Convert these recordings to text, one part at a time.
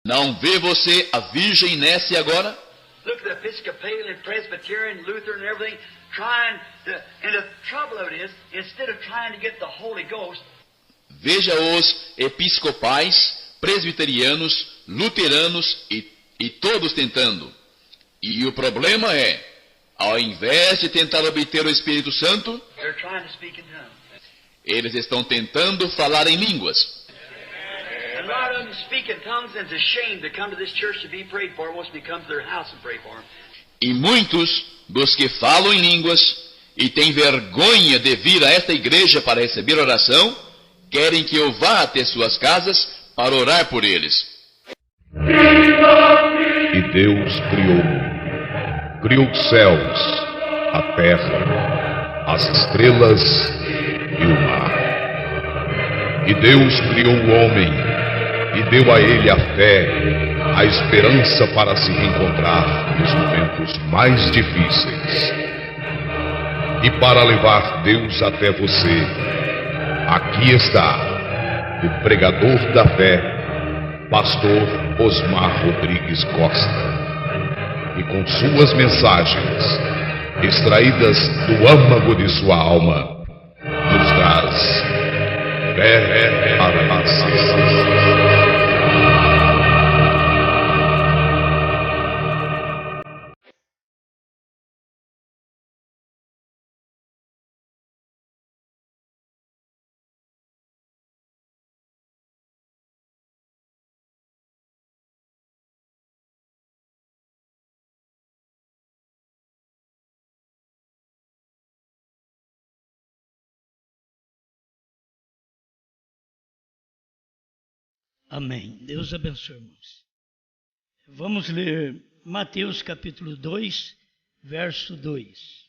Não vê você a Virgem Nessie agora? Look at the Episcopalian, Presbyterian, Lutheran, and everything, trying to, and the trouble of it is, instead of trying to get the Holy Ghost, veja os episcopais, presbiterianos, luteranos e todos tentando. E o problema é, ao invés de tentar obter o Espírito Santo, they're trying to speak in tongues. eles estão tentando falar em línguas. And a lot of them speak in tongues, and it's a shame to come to this church to be prayed for once we come to their house and pray for them. E muitos dos que falam em línguas e têm vergonha de vir a esta igreja para receber oração, querem que eu vá até suas casas para orar por eles. E Deus criou os céus, a terra, as estrelas e o mar. E Deus criou o homem e deu a ele a fé, a esperança para se reencontrar nos momentos mais difíceis. E para levar Deus até você, aqui está o pregador da fé, Pastor Osmar Rodrigues Costa. E com suas mensagens, extraídas do âmago de sua alma, nos traz fé para a Amém. Deus abençoe, irmãos. Vamos ler Mateus capítulo 2, verso 2.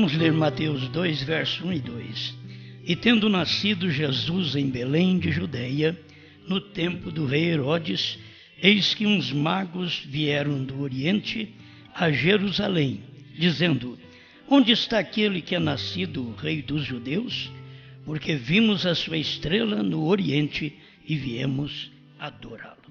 Vamos ler Mateus 2, verso 1 e 2. E tendo nascido Jesus em Belém de Judeia, no tempo do rei Herodes, eis que uns magos vieram do Oriente a Jerusalém, dizendo: onde está aquele que é nascido o rei dos judeus? Porque vimos a sua estrela no Oriente e viemos adorá-lo.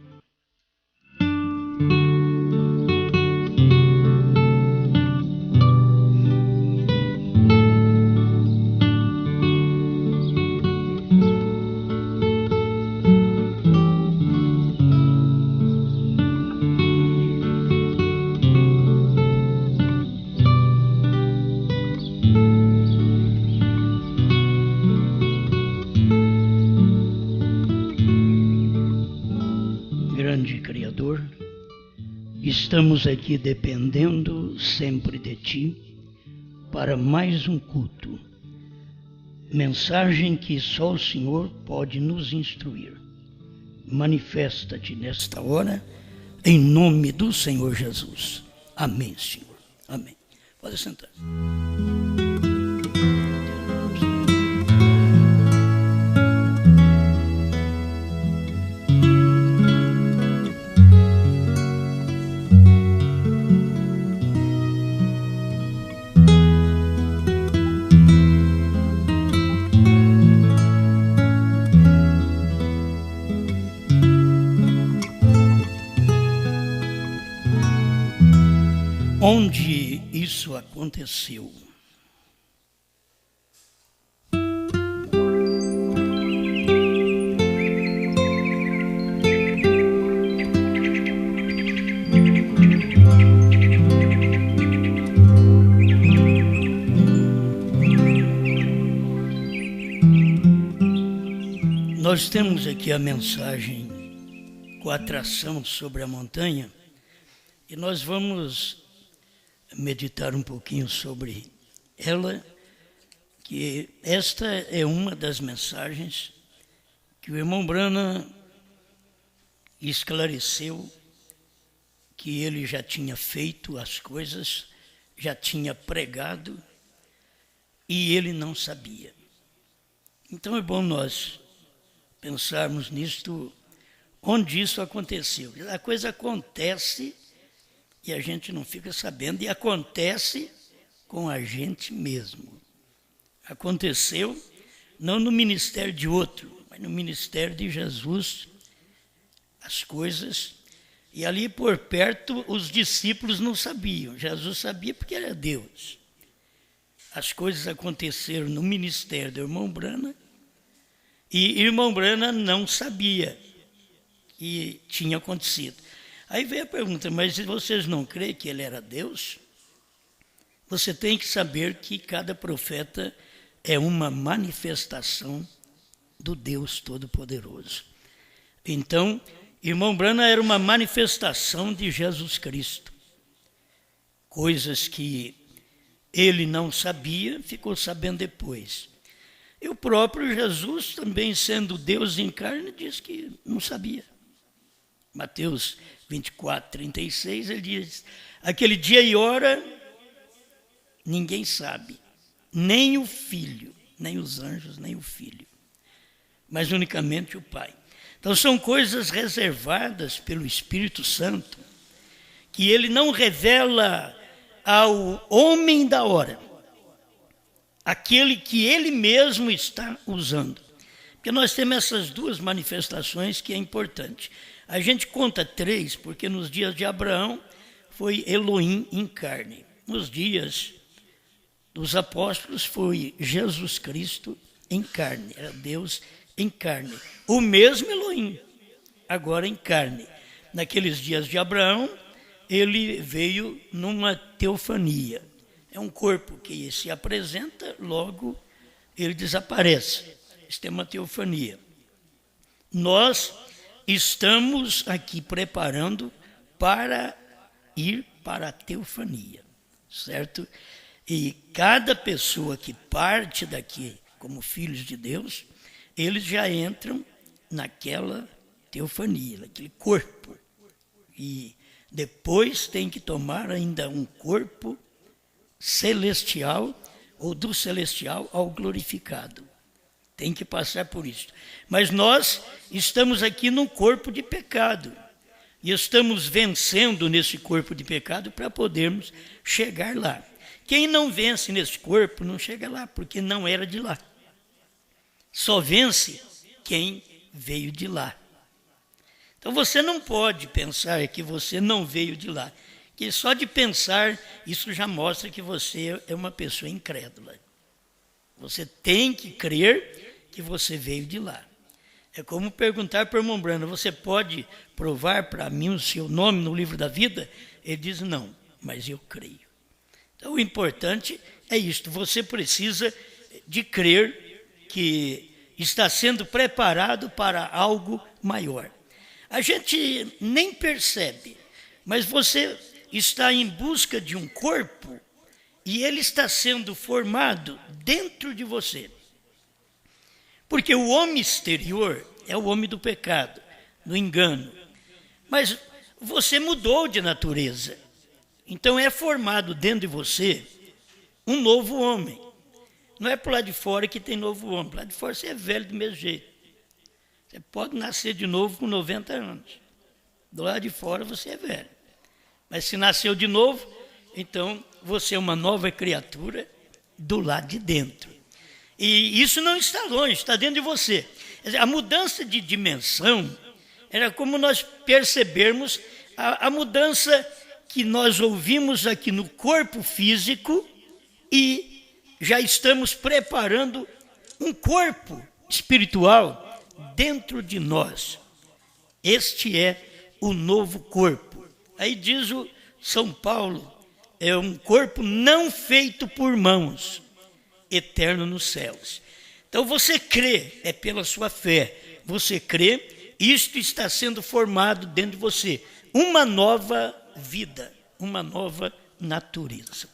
Criador, estamos aqui dependendo sempre de Ti para mais um culto, mensagem que só o Senhor pode nos instruir. Manifesta-te nesta hora, em nome do Senhor Jesus. Amém, Senhor. Amém. Pode sentar. Onde isso aconteceu? Nós temos aqui a mensagem com a atração sobre a montanha e nós vamos meditar um pouquinho sobre ela, que esta é uma das mensagens que o irmão Branham esclareceu que ele já tinha feito as coisas, já tinha pregado, e ele não sabia. Então é bom nós pensarmos nisto, onde isso aconteceu. A coisa acontece e a gente não fica sabendo, e acontece com a gente mesmo. Aconteceu não no ministério de outro, mas no ministério de Jesus, as coisas. E ali por perto os discípulos não sabiam. Jesus sabia porque era Deus. As coisas aconteceram no ministério do irmão Brana, e irmão Brana não sabia que tinha acontecido. Aí veio a pergunta, mas vocês não creem que ele era Deus? Você tem que saber que cada profeta é uma manifestação do Deus Todo-Poderoso. Então, irmão Brana era uma manifestação de Jesus Cristo. Coisas que ele não sabia, ficou sabendo depois. E o próprio Jesus, também sendo Deus em carne, diz que não sabia. Mateus 24, 36, ele diz, aquele dia e hora, ninguém sabe, nem o Filho, nem os anjos, nem o Filho, mas unicamente o Pai. Então são coisas reservadas pelo Espírito Santo, que ele não revela ao homem da hora, aquele que ele mesmo está usando. Porque nós temos essas duas manifestações que é importante. A gente conta 3, porque nos dias de Abraão foi Elohim em carne. Nos dias dos apóstolos foi Jesus Cristo em carne, era Deus em carne. O mesmo Elohim, agora em carne. Naqueles dias de Abraão, ele veio numa teofania. É um corpo que se apresenta, logo ele desaparece. Isso é uma teofania. Nós estamos aqui preparando para ir para a teofania, certo? E cada pessoa que parte daqui como filhos de Deus, eles já entram naquela teofania, naquele corpo. E depois tem que tomar ainda um corpo celestial, ou do celestial ao glorificado. Tem que passar por isso. Mas nós estamos aqui num corpo de pecado. E estamos vencendo nesse corpo de pecado para podermos chegar lá. Quem não vence nesse corpo não chega lá, porque não era de lá. Só vence quem veio de lá. Então você não pode pensar que você não veio de lá. Que só de pensar, isso já mostra que você é uma pessoa incrédula. Você tem que crer que você veio de lá. É como perguntar para o irmão Brana, você pode provar para mim o seu nome no livro da vida? Ele diz, não, mas eu creio. Então o importante é isto, você precisa de crer que está sendo preparado para algo maior. A gente nem percebe, mas você está em busca de um corpo e ele está sendo formado dentro de você. Porque o homem exterior é o homem do pecado, do engano. Mas você mudou de natureza. Então é formado dentro de você um novo homem. Não é por lá de fora que tem novo homem. Por lá de fora você é velho do mesmo jeito. Você pode nascer de novo com 90 anos. Do lado de fora você é velho. Mas se nasceu de novo, então você é uma nova criatura do lado de dentro. E isso não está longe, está dentro de você. A mudança de dimensão era como nós percebermos a mudança que nós ouvimos aqui no corpo físico e já estamos preparando um corpo espiritual dentro de nós. Este é o novo corpo. Aí diz o São Paulo, é um corpo não feito por mãos, eterno nos céus. Então você crê, é pela sua fé, você crê, isto está sendo formado dentro de você, uma nova vida, uma nova natureza.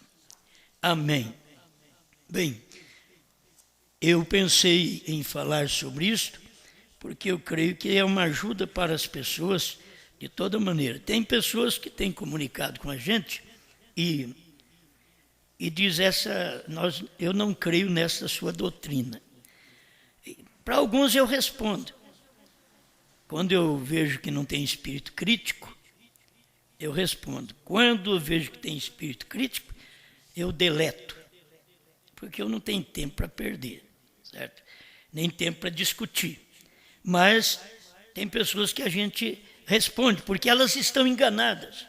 Amém. Bem, eu pensei em falar sobre isto, porque eu creio que é uma ajuda para as pessoas De toda maneira. Tem pessoas que têm comunicado com a gente e diz eu não creio nessa sua doutrina. Para alguns eu respondo. Quando eu vejo que não tem espírito crítico, eu respondo. Quando eu vejo que tem espírito crítico, eu deleto. Porque eu não tenho tempo para perder, certo? Nem tempo para discutir. Mas tem pessoas que a gente responde, porque elas estão enganadas,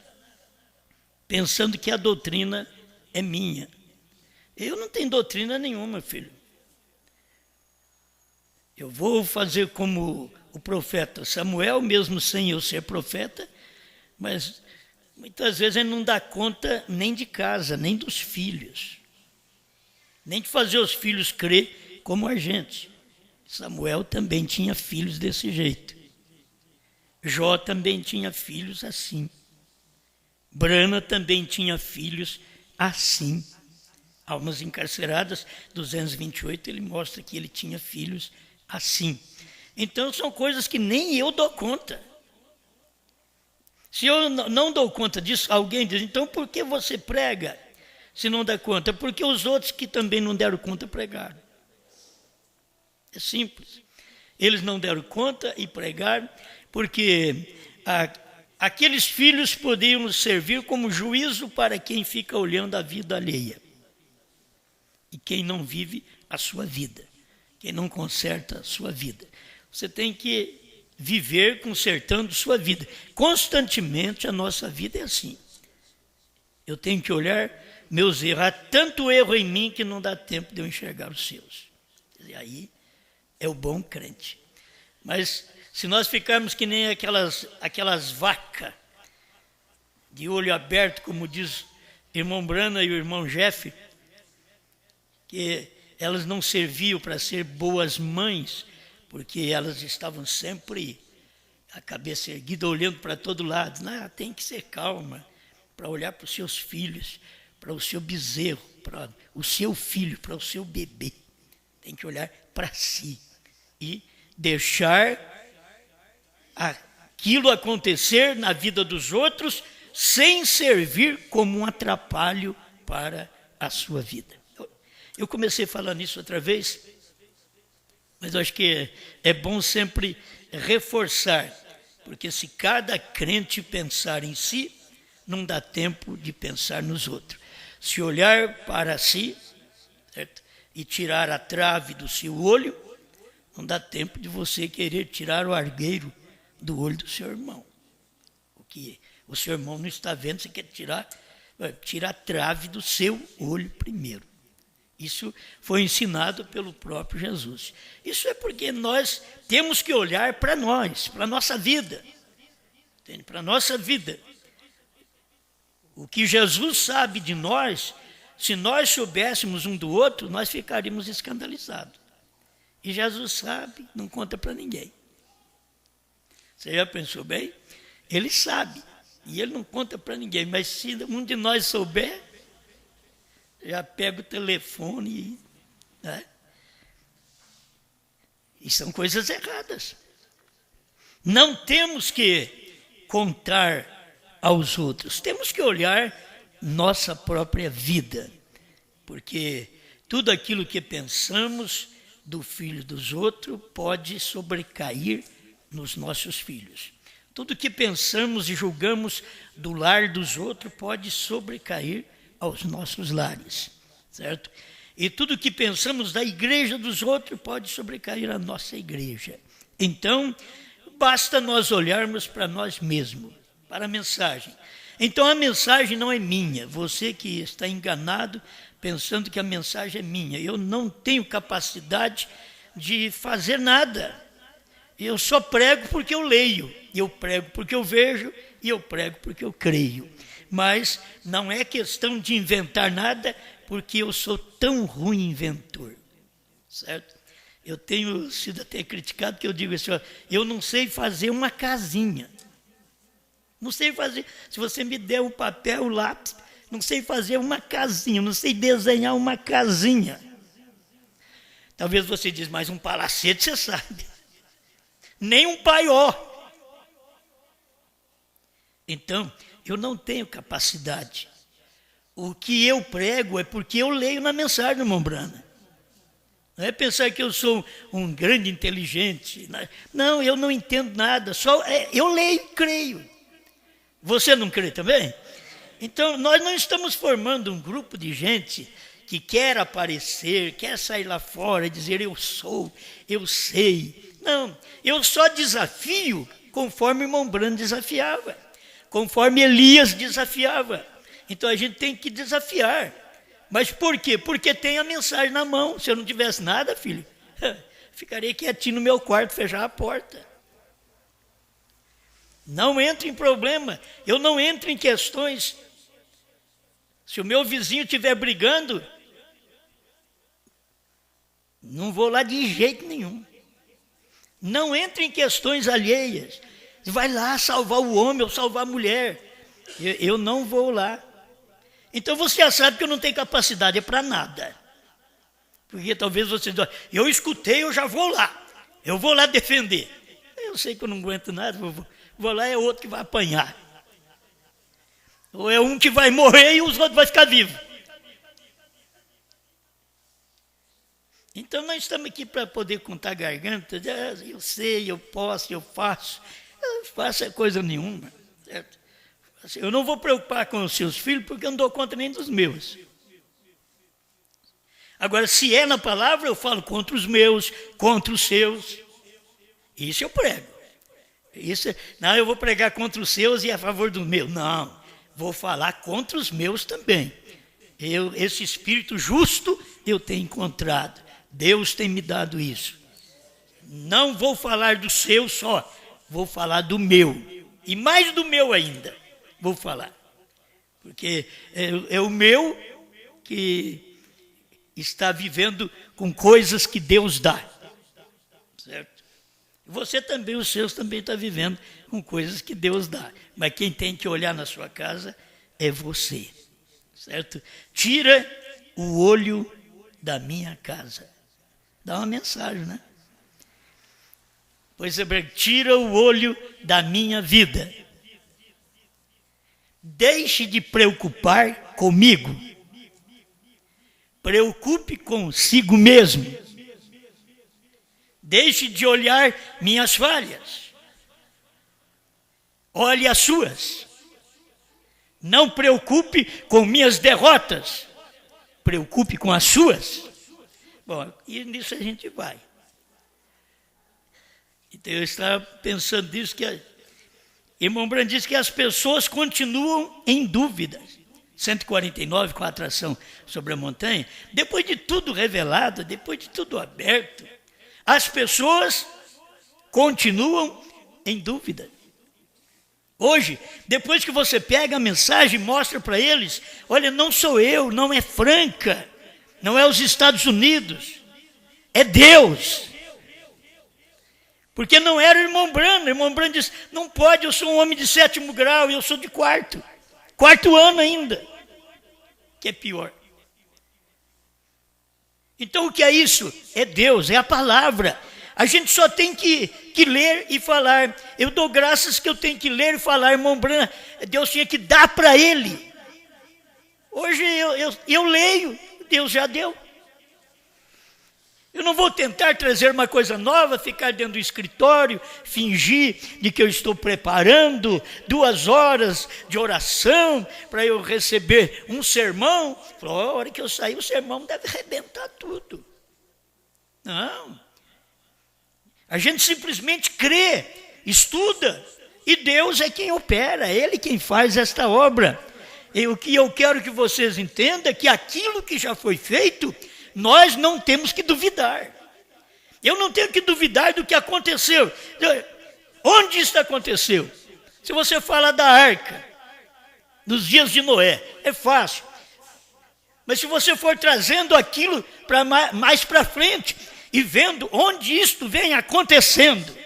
pensando que a doutrina é minha. Eu não tenho doutrina nenhuma, filho. Eu vou fazer como o profeta Samuel, mesmo sem eu ser profeta, mas muitas vezes ele não dá conta nem de casa, nem dos filhos, nem de fazer os filhos crer como a gente. Samuel também tinha filhos desse jeito. Jó também tinha filhos assim. Brana também tinha filhos assim. Almas encarceradas, 228, ele mostra que ele tinha filhos assim. Então são coisas que nem eu dou conta. Se eu não dou conta disso, alguém diz, então por que você prega se não dá conta? Porque os outros que também não deram conta pregaram. É simples. Eles não deram conta e pregaram, porque aqueles filhos podiam servir como juízo para quem fica olhando a vida alheia. E quem não vive a sua vida, quem não conserta a sua vida. Você tem que viver consertando sua vida. Constantemente a nossa vida é assim. Eu tenho que olhar meus erros. Há tanto erro em mim que não dá tempo de eu enxergar os seus. E aí é o bom crente. Mas se nós ficarmos que nem aquelas vacas de olho aberto, como diz o irmão Brana e o irmão Jeff, que elas não serviam para ser boas mães, porque elas estavam sempre a cabeça erguida, olhando para todo lado. Não, tem que ser calma para olhar para os seus filhos, para o seu bezerro, para o seu filho, para o seu bebê. Tem que olhar para si e deixar aquilo acontecer na vida dos outros sem servir como um atrapalho para a sua vida. Eu comecei falando isso outra vez, mas eu acho que é bom sempre reforçar, porque se cada crente pensar em si, não dá tempo de pensar nos outros. Se olhar para si, certo? E tirar a trave do seu olho, não dá tempo de você querer tirar o argueiro do olho do seu irmão. O que o seu irmão não está vendo, você quer tirar a trave do seu olho primeiro. Isso foi ensinado pelo próprio Jesus. Isso é porque nós temos que olhar para nós, para a nossa vida. Para a nossa vida. O que Jesus sabe de nós, se nós soubéssemos um do outro, nós ficaríamos escandalizados. E Jesus sabe, não conta para ninguém. Você já pensou bem? Ele sabe, e ele não conta para ninguém. Mas se um de nós souber, já pega o telefone, né? E são coisas erradas. Não temos que contar aos outros, temos que olhar nossa própria vida, porque tudo aquilo que pensamos do filho dos outros pode sobrecair nos nossos filhos. Tudo que pensamos e julgamos do lar dos outros pode sobrecair aos nossos lares, certo? E tudo que pensamos da igreja dos outros pode sobrecair à nossa igreja. Então, basta nós olharmos para nós mesmos, para a mensagem. Então, a mensagem não é minha. Você que está enganado, pensando que a mensagem é minha. Eu não tenho capacidade de fazer nada. Eu só prego porque eu leio. Eu prego porque eu vejo e eu prego porque eu creio. Mas não é questão de inventar nada, porque eu sou tão ruim inventor, certo? Eu tenho sido até criticado, que eu digo assim, ó, eu não sei fazer uma casinha. Não sei fazer, se você me der um papel, um lápis, não sei fazer uma casinha, não sei desenhar uma casinha. Talvez você diz, mas um palacete você sabe. Nem um paió. Então, eu não tenho capacidade. O que eu prego é porque eu leio na mensagem do irmão Branham. Não é pensar que eu sou um grande inteligente. Não, eu não entendo nada. Eu leio e creio. Você não crê também? Então, nós não estamos formando um grupo de gente que quer aparecer, quer sair lá fora e dizer eu sou, eu sei. Não, eu só desafio conforme o irmão Branham desafiava, conforme Elias desafiava. Então a gente tem que desafiar. Mas por quê? Porque tem a mensagem na mão. Se eu não tivesse nada, filho, ficaria quietinho no meu quarto, fechar a porta. Não entro em problema, eu não entro em questões. Se o meu vizinho estiver brigando, não vou lá de jeito nenhum. Não entro em questões alheias. Vai lá salvar o homem ou salvar a mulher. Eu não vou lá. Então você já sabe que eu não tenho capacidade para nada. Porque talvez você diga, eu escutei, eu já vou lá. Eu vou lá defender. Eu sei que eu não aguento nada, vou lá, é outro que vai apanhar. Ou é um que vai morrer e os outros vão ficar vivos. Então nós estamos aqui para poder contar garganta. Eu sei, eu posso, eu faço. Eu não faço coisa nenhuma. Certo? Eu não vou preocupar com os seus filhos porque eu não dou conta nem dos meus. Agora, se é na palavra, eu falo contra os meus, contra os seus. Isso eu prego. Não, eu vou pregar contra os seus e a favor dos meus. Não, vou falar contra os meus também. Esse espírito justo eu tenho encontrado. Deus tem me dado isso. Não vou falar do seu só, vou falar do meu. E mais do meu ainda, vou falar. Porque é o meu que está vivendo com coisas que Deus dá. Certo? Você também, os seus também estão vivendo com coisas que Deus dá. Mas quem tem que olhar na sua casa é você. Certo? Tira o olho da minha casa. Dá uma mensagem, né? Pois é, tira o olho da minha vida. Deixe de preocupar comigo. Preocupe consigo mesmo. Deixe de olhar minhas falhas. Olhe as suas. Não preocupe com minhas derrotas. Preocupe com as suas. Bom, e nisso a gente vai. Então eu estava pensando nisso, que irmão Branham disse que as pessoas continuam em dúvidas. 149, com a atração sobre a montanha. Depois de tudo revelado, depois de tudo aberto, as pessoas continuam em dúvida. Hoje, depois que você pega a mensagem e mostra para eles, olha, não sou eu, não é Franca, não é os Estados Unidos, é Deus. Porque não era o irmão Branham disse, não pode, eu sou um homem de 7º grau e eu sou de 4º ano ainda, que é pior. Então o que é isso? É Deus, é a palavra. A gente só tem que ler e falar. Eu dou graças que eu tenho que ler e falar, irmão Branham, Deus tinha que dar para ele. Hoje eu leio, Deus já deu. Eu não vou tentar trazer uma coisa nova, ficar dentro do escritório, fingir de que eu estou preparando 2 horas de oração para eu receber um sermão. A hora que eu sair, o sermão deve arrebentar tudo. Não. A gente simplesmente crê, estuda, e Deus é quem opera, é Ele quem faz esta obra. E o que eu quero que vocês entendam é que aquilo que já foi feito, nós não temos que duvidar. Eu não tenho que duvidar do que aconteceu. Onde isso aconteceu? Se você fala da arca, nos dias de Noé, é fácil. Mas se você for trazendo aquilo para mais para frente e vendo onde isto vem acontecendo,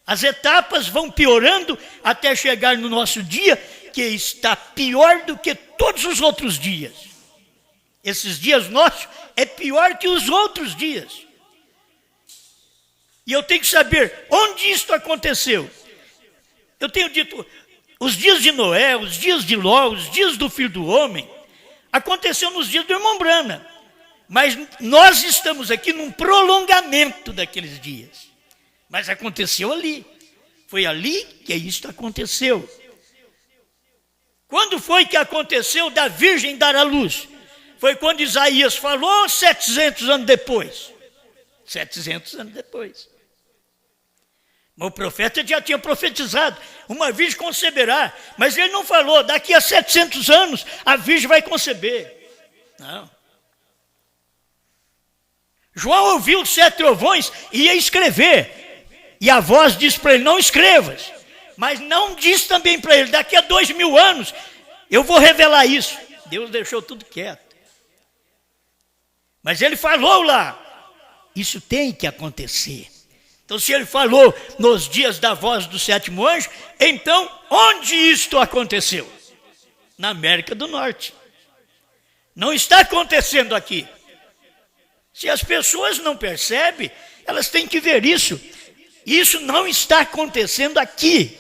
as etapas vão piorando até chegar no nosso dia, que está pior do que todos os outros dias. Esses dias nossos é pior que os outros dias. E eu tenho que saber onde isto aconteceu. Eu tenho dito, Os dias de Noé, os dias de Ló, os dias do Filho do Homem, aconteceu nos dias do irmão Branham. Mas nós estamos aqui num prolongamento daqueles dias. Mas aconteceu ali. Foi ali que isto aconteceu. Quando foi que aconteceu da virgem dar à luz? Foi quando Isaías falou 700 anos depois. 700 anos depois. Mas o profeta já tinha profetizado. Uma virgem conceberá. Mas ele não falou, daqui a 700 anos a virgem vai conceber. Não. João ouviu os 7 trovões e ia escrever. E a voz disse para ele, não escrevas. Mas não disse também para ele, daqui a 2000 anos eu vou revelar isso. Deus deixou tudo quieto. Mas ele falou lá, isso tem que acontecer. Então se ele falou nos dias da voz do 7º anjo, então onde isto aconteceu? Na América do Norte. Não está acontecendo aqui. Se as pessoas não percebem, elas têm que ver isso. Isso não está acontecendo aqui.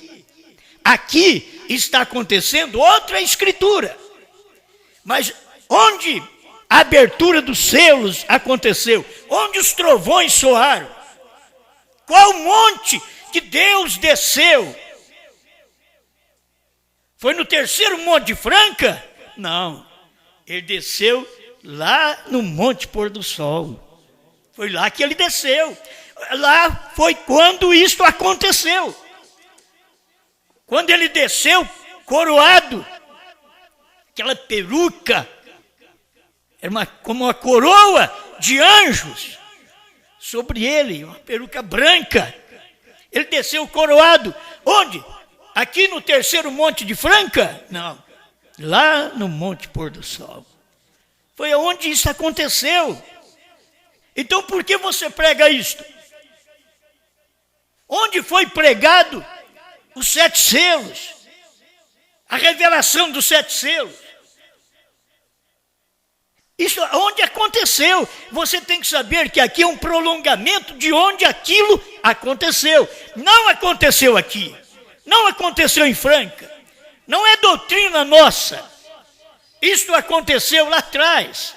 Aqui está acontecendo outra escritura. Mas onde a abertura dos selos aconteceu? Onde os trovões soaram? Qual monte que Deus desceu? Foi no 3º monte de Franca? Não. Ele desceu lá no Monte Pôr do Sol. Foi lá que ele desceu. Lá foi quando isto aconteceu. Quando ele desceu, coroado, aquela peruca, era como uma coroa de anjos sobre ele, uma peruca branca. Ele desceu coroado. Onde? Aqui no 3º monte de Franca? Não. Lá no Monte Pôr do Sol. Foi onde isso aconteceu. Então por que você prega isto? Onde foi pregado os 7 selos? A revelação dos 7 selos. Isso onde aconteceu. Você tem que saber que aqui é um prolongamento de onde aquilo aconteceu. Não aconteceu aqui. Não aconteceu em Franca. Não é doutrina nossa. Isto aconteceu lá atrás.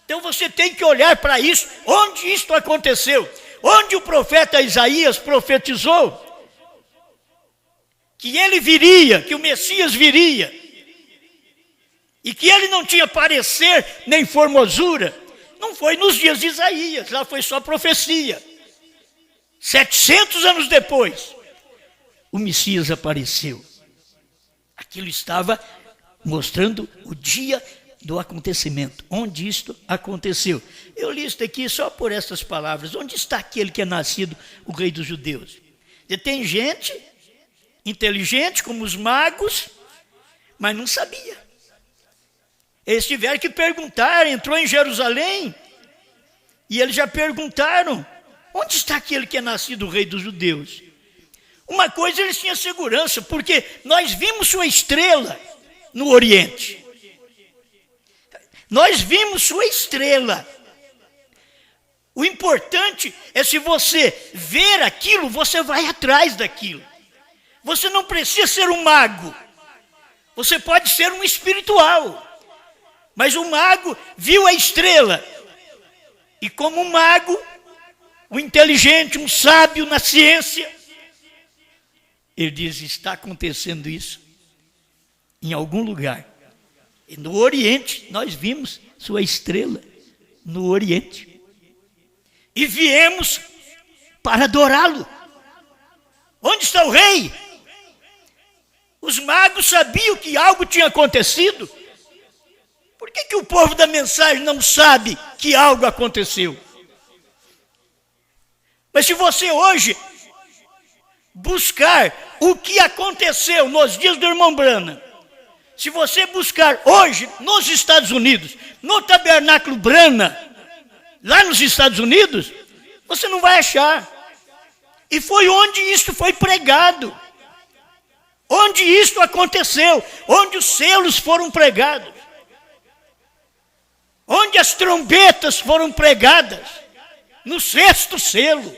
Então você tem que olhar para isso. Onde isto aconteceu? Onde o profeta Isaías profetizou que ele viria, que o Messias viria, e que ele não tinha parecer nem formosura. Não foi nos dias de Isaías, lá foi só profecia. 700 anos depois, o Messias apareceu. Aquilo estava mostrando o dia do acontecimento, onde isto aconteceu. Eu li isso aqui só por essas palavras. Onde está aquele que é nascido, o rei dos judeus? E tem gente inteligente, como os magos, mas não sabia. Eles tiveram que perguntar, entrou em Jerusalém, e eles já perguntaram, onde está aquele que é nascido, o rei dos judeus? Uma coisa eles tinham segurança, porque nós vimos sua estrela no Oriente. Nós vimos sua estrela. O importante é, se você ver aquilo, você vai atrás daquilo. Você não precisa ser um mago. Você pode ser um espiritual. Mas o mago viu a estrela. E como um mago, um inteligente, um sábio na ciência, ele diz, está acontecendo isso em algum lugar. E no Oriente, nós vimos sua estrela no Oriente. E viemos para adorá-lo. Onde está o rei? Os magos sabiam que algo tinha acontecido. Por que o povo da mensagem não sabe que algo aconteceu? Mas se você hoje buscar o que aconteceu nos dias do irmão Branham, se você buscar hoje nos Estados Unidos, no Tabernáculo Branham, lá nos Estados Unidos, você não vai achar. E foi onde isto foi pregado. Onde isto aconteceu, onde os selos foram pregados. Onde as trombetas foram pregadas, no 6º selo.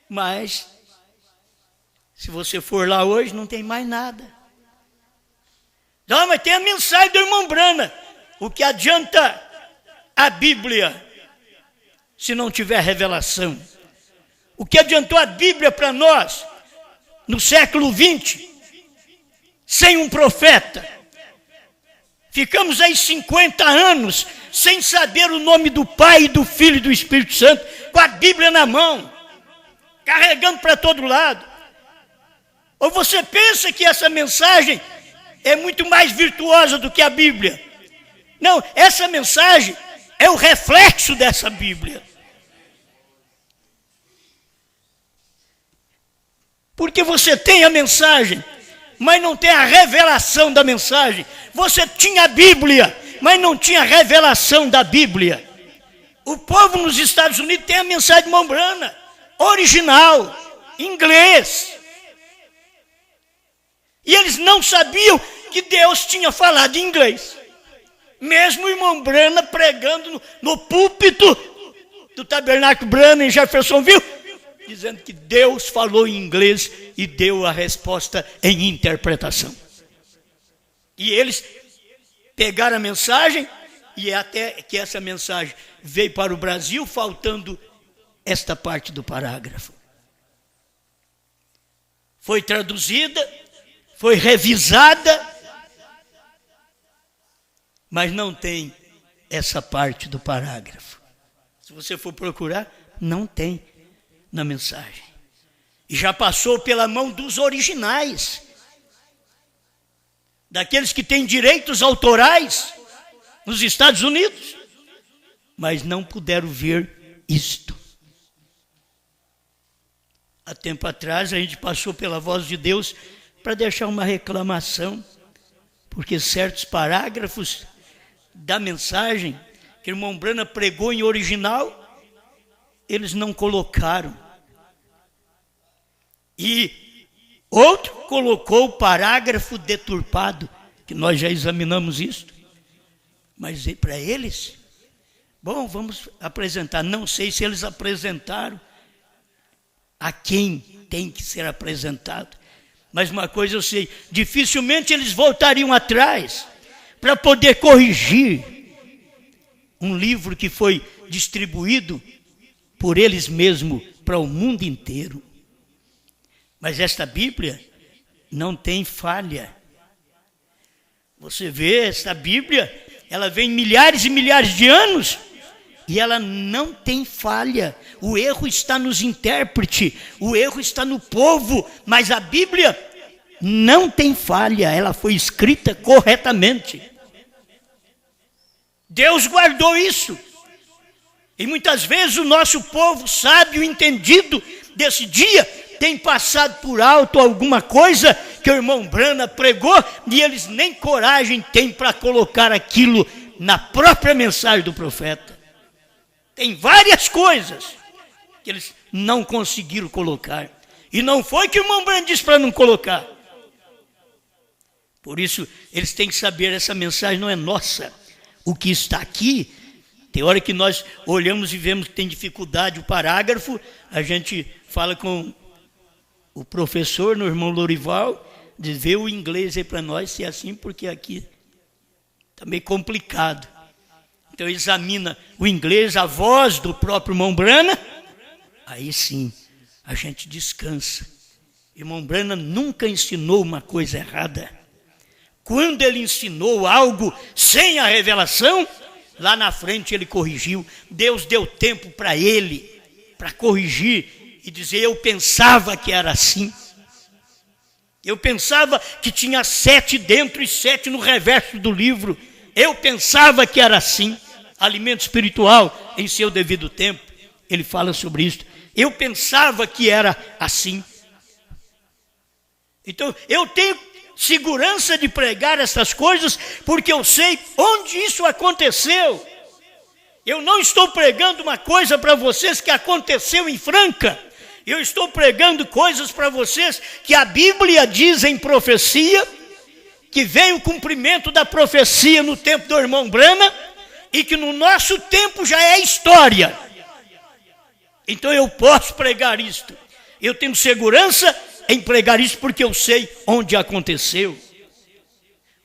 Mas Se você for lá hoje, não tem mais nada. Não, mas tem a mensagem do irmão Brana. O que adianta a Bíblia se não tiver revelação? O que adiantou a Bíblia para nós no século 20 sem um profeta? Ficamos aí 50 anos sem saber o nome do Pai, do Filho e do Espírito Santo, com a Bíblia na mão, carregando para todo lado. Ou você pensa que essa mensagem é muito mais virtuosa do que a Bíblia? Não, essa mensagem é o reflexo dessa Bíblia. Porque você tem a mensagem, mas não tem a revelação da mensagem. Você tinha a Bíblia, mas não tinha a revelação da Bíblia. O povo nos Estados Unidos tem a mensagem de irmão Brana, original, inglês. E eles não sabiam que Deus tinha falado em inglês. Mesmo o irmão Brana pregando no púlpito do Tabernáculo Brana em Jeffersonville, dizendo que Deus falou em inglês e deu a resposta em interpretação. E eles pegaram a mensagem, e até que essa mensagem veio para o Brasil, faltando esta parte do parágrafo. Foi traduzida, foi revisada, mas não tem essa parte do parágrafo. Se você for procurar, não tem na mensagem. E já passou pela mão dos originais, daqueles que têm direitos autorais nos Estados Unidos, mas não puderam ver isto. Há tempo atrás a gente passou pela Voz de Deus para deixar uma reclamação, porque certos parágrafos da mensagem que o irmão Brana pregou em original, eles não colocaram. E outro colocou o parágrafo deturpado, que nós já examinamos isso. Mas para eles, bom, vamos apresentar. Não sei se eles apresentaram a quem tem que ser apresentado. Mas uma coisa eu sei, dificilmente eles voltariam atrás para poder corrigir um livro que foi distribuído por eles mesmos para o mundo inteiro. Mas esta Bíblia não tem falha. Você vê, esta Bíblia, ela vem milhares e milhares de anos e ela não tem falha. O erro está nos intérpretes, o erro está no povo, mas a Bíblia não tem falha, ela foi escrita corretamente. Deus guardou isso. E muitas vezes o nosso povo sábio, entendido desse dia, tem passado por alto alguma coisa que o irmão Brana pregou e eles nem coragem têm para colocar aquilo na própria mensagem do profeta. Tem várias coisas que eles não conseguiram colocar. E não foi que o irmão Brana disse para não colocar. Por isso, eles têm que saber, essa mensagem não é nossa. O que está aqui, tem hora que nós olhamos e vemos que tem dificuldade o parágrafo, a gente fala com o professor, no irmão Lorival, de ver o inglês aí para nós, se é assim, porque aqui está meio complicado. Então examina o inglês, a voz do próprio irmão Brana, aí sim, a gente descansa. Irmão Brana nunca ensinou uma coisa errada. Quando ele ensinou algo sem a revelação, lá na frente ele corrigiu. Deus deu tempo para ele, para corrigir e dizer, eu pensava que era assim. Eu pensava que tinha 7 dentro e 7 no reverso do livro. Eu pensava que era assim. Alimento espiritual em seu devido tempo. Ele fala sobre isso. Eu pensava que era assim. Então, eu tenho segurança de pregar essas coisas, porque eu sei onde isso aconteceu. Eu não estou pregando uma coisa para vocês que aconteceu em Franca. Eu estou pregando coisas para vocês que a Bíblia diz em profecia, que veio o cumprimento da profecia no tempo do irmão Brana, e que no nosso tempo já é história. Então eu posso pregar isto. Eu tenho segurança em pregar isso porque eu sei onde aconteceu.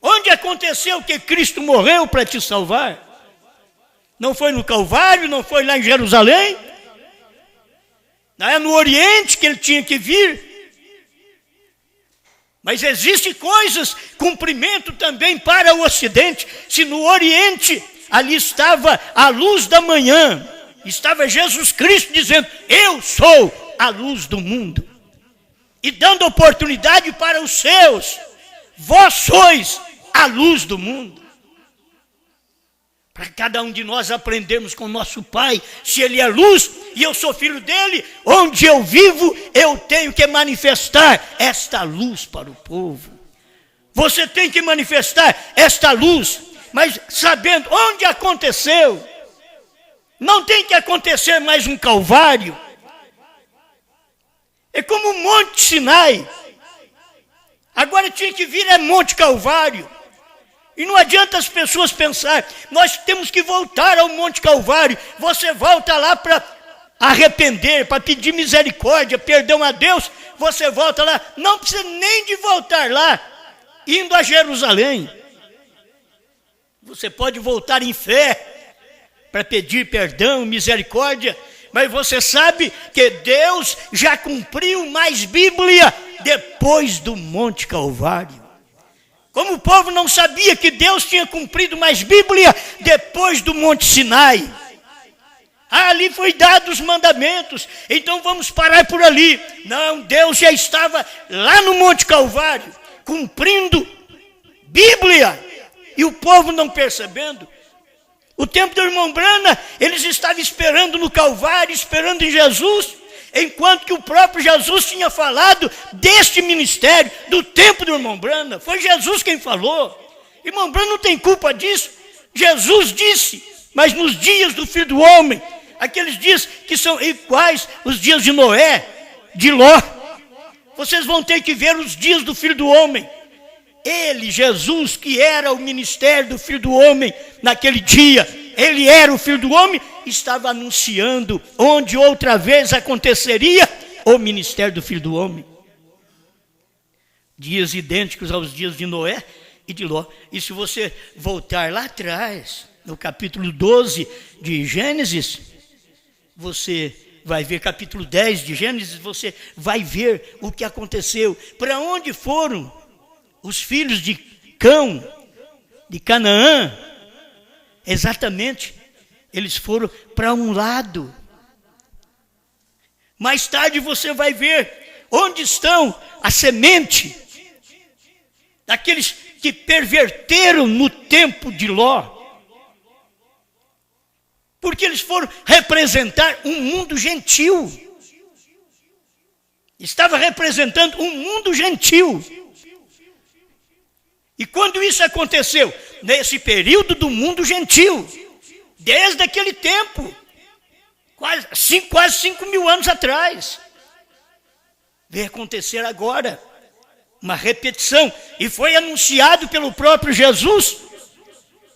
Onde aconteceu que Cristo morreu para te salvar? Não foi no Calvário, não foi lá em Jerusalém? Não é no Oriente que ele tinha que vir? Mas existem coisas, cumprimento também para o Ocidente. Se no Oriente ali estava a luz da manhã, estava Jesus Cristo dizendo: eu sou a luz do mundo, e dando oportunidade para os seus: vós sois a luz do mundo. Para cada um de nós aprendermos com nosso Pai, se Ele é luz e eu sou filho dEle, onde eu vivo, eu tenho que manifestar esta luz para o povo. Você tem que manifestar esta luz, mas sabendo onde aconteceu. Não tem que acontecer mais um Calvário. É como o Monte Sinai. Agora tinha que vir Monte Calvário. E não adianta as pessoas pensar, nós temos que voltar ao Monte Calvário. Você volta lá para arrepender, para pedir misericórdia, perdão a Deus. Você volta lá, não precisa nem de voltar lá, indo a Jerusalém. Você pode voltar em fé, para pedir perdão, misericórdia. Mas você sabe que Deus já cumpriu mais Bíblia depois do Monte Calvário. Como o povo não sabia que Deus tinha cumprido mais Bíblia depois do Monte Sinai. Ali foi dados os mandamentos, então vamos parar por ali. Não, Deus já estava lá no Monte Calvário, cumprindo Bíblia, e o povo não percebendo. O tempo do irmão Brana, eles estavam esperando no Calvário, esperando em Jesus, enquanto que o próprio Jesus tinha falado deste ministério, do tempo do irmão Brana. Foi Jesus quem falou. Irmão Brana não tem culpa disso. Jesus disse, mas nos dias do Filho do Homem, aqueles dias que são iguais os dias de Noé, de Ló, vocês vão ter que ver os dias do Filho do Homem. Ele, Jesus, que era o ministério do Filho do Homem naquele dia, ele era o Filho do Homem, estava anunciando onde outra vez aconteceria o ministério do Filho do Homem. Dias idênticos aos dias de Noé e de Ló. E se você voltar lá atrás, no capítulo 12 de Gênesis, você vai ver capítulo 10 de Gênesis, você vai ver o que aconteceu. Para onde foram os filhos de Cão, de Canaã? Exatamente, eles foram para um lado. Mais tarde você vai ver onde estão a semente daqueles que perverteram no tempo de Ló. Porque eles foram representar um mundo gentil. Estava representando um mundo gentil. E quando isso aconteceu? Nesse período do mundo gentil. Desde aquele tempo. Quase 5.000 anos atrás. Veio acontecer agora. Uma repetição. E foi anunciado pelo próprio Jesus.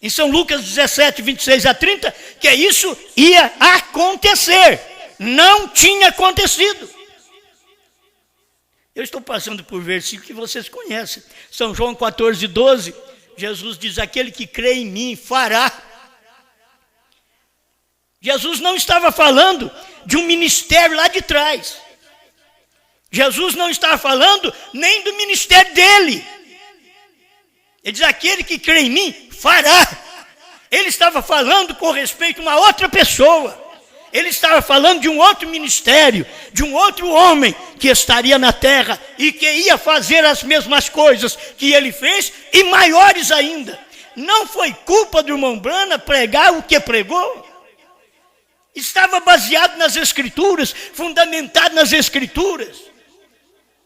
Em São Lucas 17, 26 a 30. Que isso ia acontecer. Não tinha acontecido. Eu estou passando por versículo que vocês conhecem. São João 14, 12. Jesus diz: aquele que crê em mim fará. Jesus não estava falando de um ministério lá de trás. Jesus não estava falando nem do ministério dele. Ele diz: aquele que crê em mim fará. Ele estava falando com respeito a uma outra pessoa. Ele estava falando de um outro ministério, de um outro homem que estaria na terra e que ia fazer as mesmas coisas que ele fez e maiores ainda. Não foi culpa do irmão Brana pregar o que pregou. Estava baseado nas Escrituras, fundamentado nas Escrituras.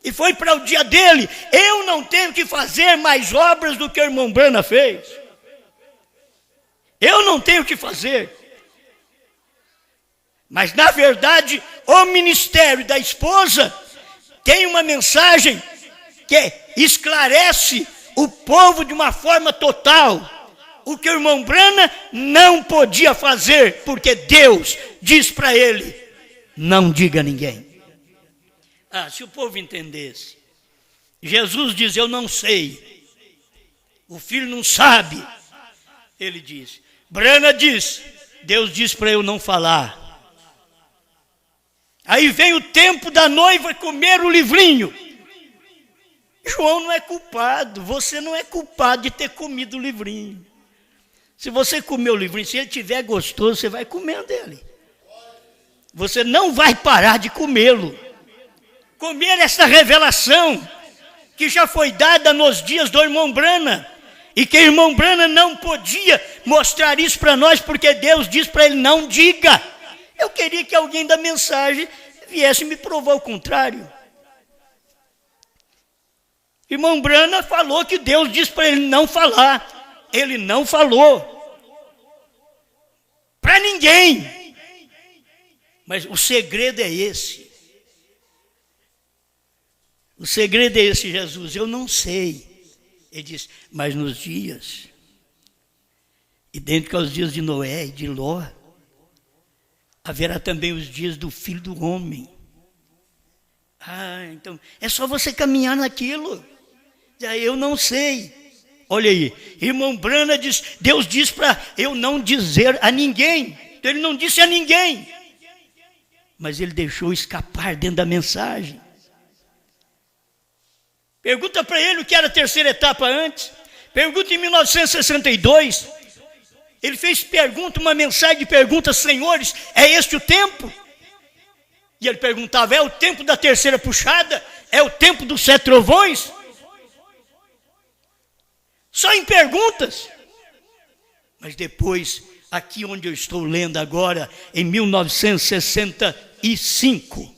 E foi para o dia dele. Eu não tenho que fazer mais obras do que o irmão Brana fez. Eu não tenho que fazer. Mas, na verdade, o ministério da esposa tem uma mensagem que esclarece o povo de uma forma total. O que o irmão Brana não podia fazer, porque Deus diz para ele: não diga a ninguém. Se o povo entendesse Jesus diz, eu não sei. O filho não sabe. Ele diz. Brana diz, Deus diz para eu não falar. Aí vem o tempo da noiva comer o livrinho. João não é culpado, você não é culpado de ter comido o livrinho. Se você comer o livrinho, se ele estiver gostoso, você vai comendo dele. Você não vai parar de comê-lo. Comer essa revelação que já foi dada nos dias do irmão Brana, e que o irmão Brana não podia mostrar isso para nós, porque Deus diz para ele, não diga. Eu queria que alguém da mensagem viesse me provar o contrário. Irmão Brana falou que Deus disse para ele não falar. Ele não falou. Para ninguém. Mas o segredo é esse. O segredo é esse, Jesus. Eu não sei. Ele diz, mas nos dias, e dentro dos dias de Noé e de Ló, haverá também os dias do Filho do Homem. Então, é só você caminhar naquilo. Eu não sei. Olha aí, irmão Brana diz, Deus diz para eu não dizer a ninguém. Então ele não disse a ninguém. Mas ele deixou escapar dentro da mensagem. Pergunta para ele o que era a terceira etapa antes. Pergunta em 1962. Ele fez pergunta, uma mensagem de perguntas, senhores, é este o tempo? E ele perguntava, é o tempo da terceira puxada? É o tempo dos 7 trovões? Só em perguntas. Mas depois, aqui onde eu estou lendo agora, em 1965,